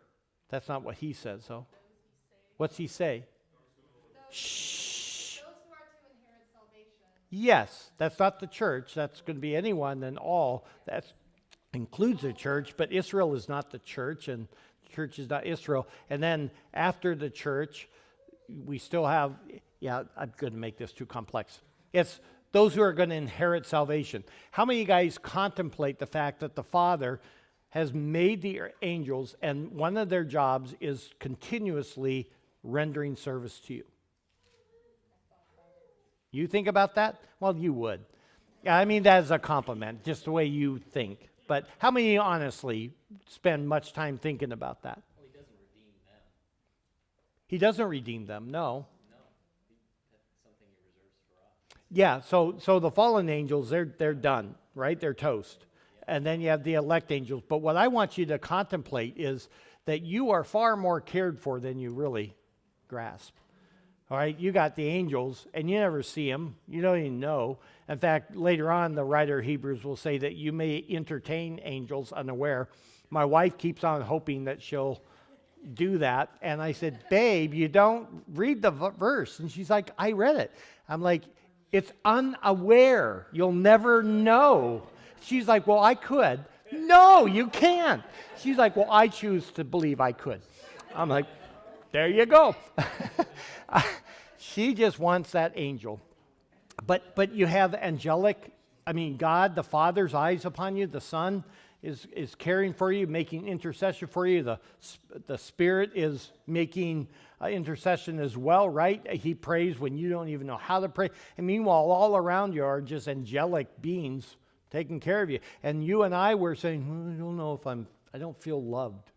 That's not what he says, though. What's he say? Shh. Those who are to inherit salvation. Yes, that's not the church. That's going to be anyone and all. That includes the church, but Israel is not the church, and the church is not Israel. And then after the church, we still have, I'm going to make this too complex. It's those who are going to inherit salvation. How many of you guys contemplate the fact that the Father has made the angels, and one of their jobs is continuously rendering service to you? You think about that? Well, you would. Yeah, I mean, that is a compliment, just the way you think. But how many honestly spend much time thinking about that? Well, he doesn't redeem them. He doesn't redeem them, no. No, that's something he reserves for us. Yeah, so the fallen angels, they're done, right? They're toast. And then you have the elect angels. But what I want you to contemplate is that you are far more cared for than you really grasp. All right, you got the angels, and you never see them. You don't even know. In fact, later on, the writer of Hebrews will say that you may entertain angels unaware. My wife keeps on hoping that she'll do that. And I said, babe, you don't read the verse. And she's like, I read it. I'm like, it's unaware. You'll never know. She's like, well, I could. No, you can't. She's like, well, I choose to believe I could. I'm like, there you go. She just wants that angel. But you have angelic, God, the Father's eyes upon you. The Son is caring for you, making intercession for you. The Spirit is making intercession as well, right? He prays when you don't even know how to pray. And meanwhile, all around you are just angelic beings taking care of you. And you and I were saying, I don't know if I don't feel loved.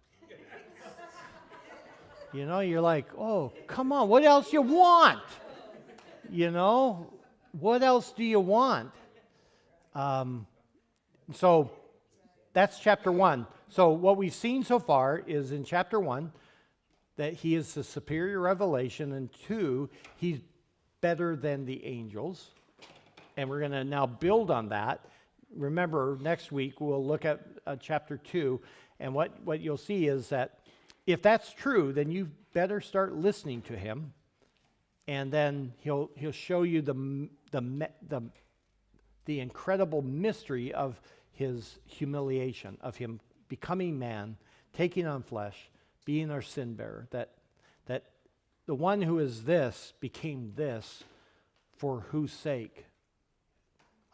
You know, you're like, oh, come on, what else you want? You know, what else do you want? So that's chapter 1. So what we've seen so far is in chapter 1 that he is the superior revelation, and 2, he's better than the angels. And we're going to now build on that. Remember, next week we'll look at chapter 2, and what you'll see is that if that's true, then you better start listening to him, and then he'll show you the incredible mystery of his humiliation, of him becoming man, taking on flesh, being our sin bearer, that the one who is this became this for whose sake?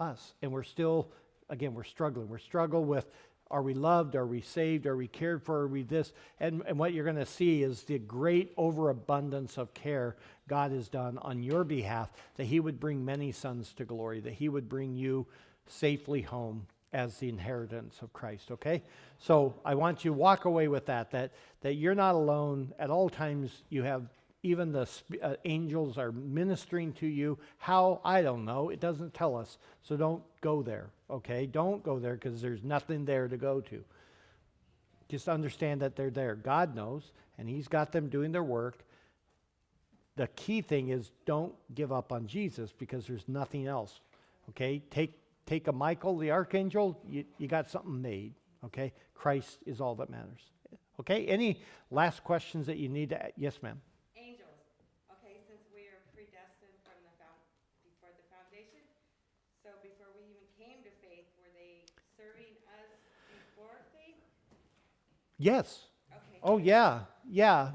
Us. And we're still, again, we're struggling. We're struggling with, are we loved? Are we saved? Are we cared for? Are we this? And what you're going to see is the great overabundance of care God has done on your behalf, that he would bring many sons to glory, that he would bring you safely home as the inheritance of Christ, okay? So I want you to walk away with that you're not alone. At all times you have, even the angels are ministering to you. How? I don't know. It doesn't tell us. So don't go there, okay? Don't go there, because there's nothing there to go to. Just understand that they're there. God knows, and he's got them doing their work. The key thing is, don't give up on Jesus, because there's nothing else, okay? Take a Michael, the archangel, you got something made, okay? Christ is all that matters. Okay, any last questions that you need to, yes ma'am? Angels. Okay, since we are predestined from before the foundation, so before we even came to faith, were they serving us before faith? Yes. Okay. Oh yeah, yeah.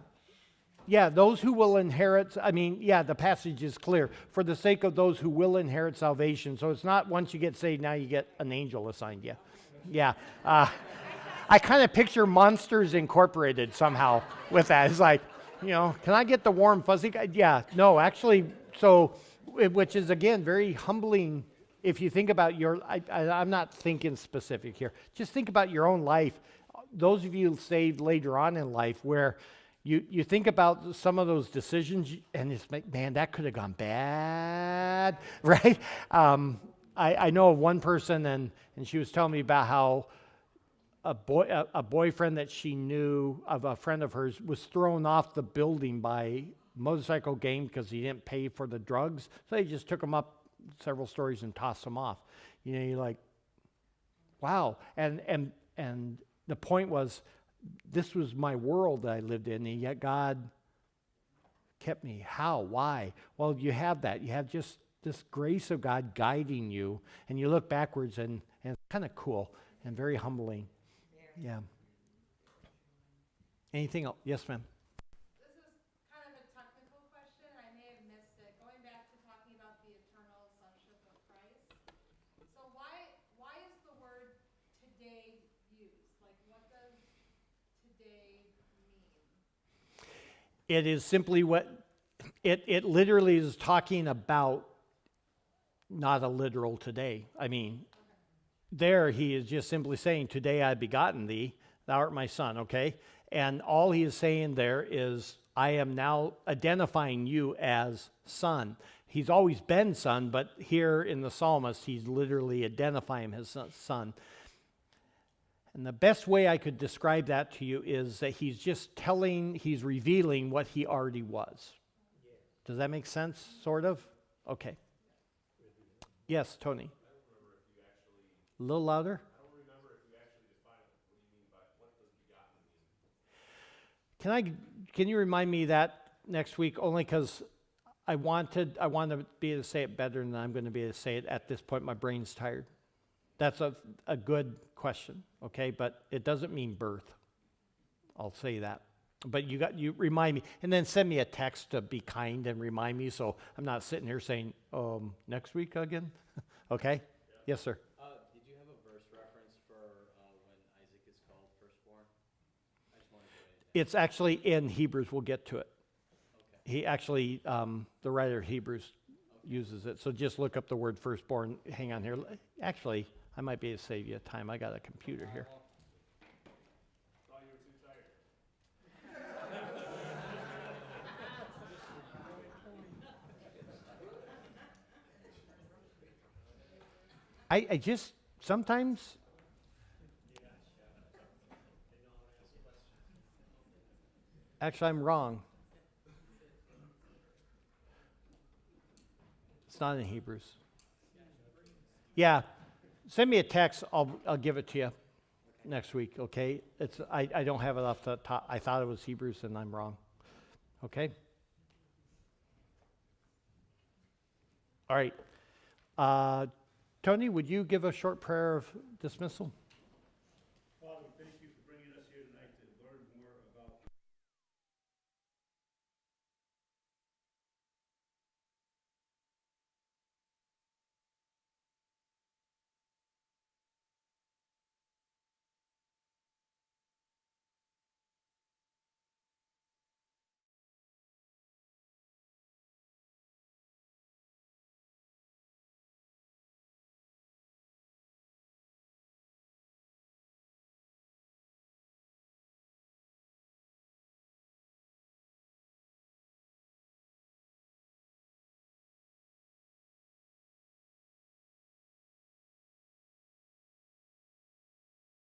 Yeah, those who will inherit, the passage is clear. For the sake of those who will inherit salvation. So it's not once you get saved, now you get an angel assigned you. Yeah. I kind of picture Monsters Incorporated somehow with that. It's like, can I get the warm fuzzy guy? Yeah, no, actually, which is again very humbling if you think about I'm not thinking specific here. Just think about your own life. Those of you saved later on in life where you think about some of those decisions and it's like, man, that could have gone bad, right? I know of one person and she was telling me about how a boyfriend that she knew of a friend of hers was thrown off the building by motorcycle gang because he didn't pay for the drugs. So they just took him up several stories and tossed him off. You're like, wow. And the point was, this was my world that I lived in, and yet God kept me. How? Why? Well, you have that. You have just this grace of God guiding you, and you look backwards, and it's kind of cool and very humbling. Yeah. Anything else? Yes, ma'am. This is kind of a technical question. I may have missed it. Going back to talking about the eternal sonship of Christ. So why is the word today used? Like, what does today mean? It is simply it literally is talking about, not a literal today. There he is just simply saying, today I begotten thee, thou art my son, okay? And all he is saying there is, I am now identifying you as son. He's always been son, but here in the psalmist, he's literally identifying his son. And the best way I could describe that to you is that he's revealing what he already was. Does that make sense, sort of? Okay. Yes, Tony. A little louder. I don't remember if you actually defined it. What do you mean by, what does begotten mean? Can you remind me that next week? Only because I want to be able to say it better than I'm going to be able to say it at this point. My brain's tired. That's a good question, okay? But it doesn't mean birth. I'll say that. But you remind me, and then send me a text to be kind and remind me, so I'm not sitting here saying, next week again. Okay? Yeah. Yes, sir. Did you have a verse reference for when Isaac is called firstborn? I just wanted to. It's actually in Hebrews. We'll get to it. Okay. He actually, the writer of Hebrews uses it. So just look up the word firstborn. Hang on here. Actually, I might be able to save you time. I got a computer here. Thought you were too tired. I just, sometimes, actually, I'm wrong. It's not in Hebrews. Yeah, send me a text. I'll give it to you next week. Okay, I don't have it off the top. I thought it was Hebrews, and I'm wrong. Okay. All right. Tony, would you give a short prayer of dismissal?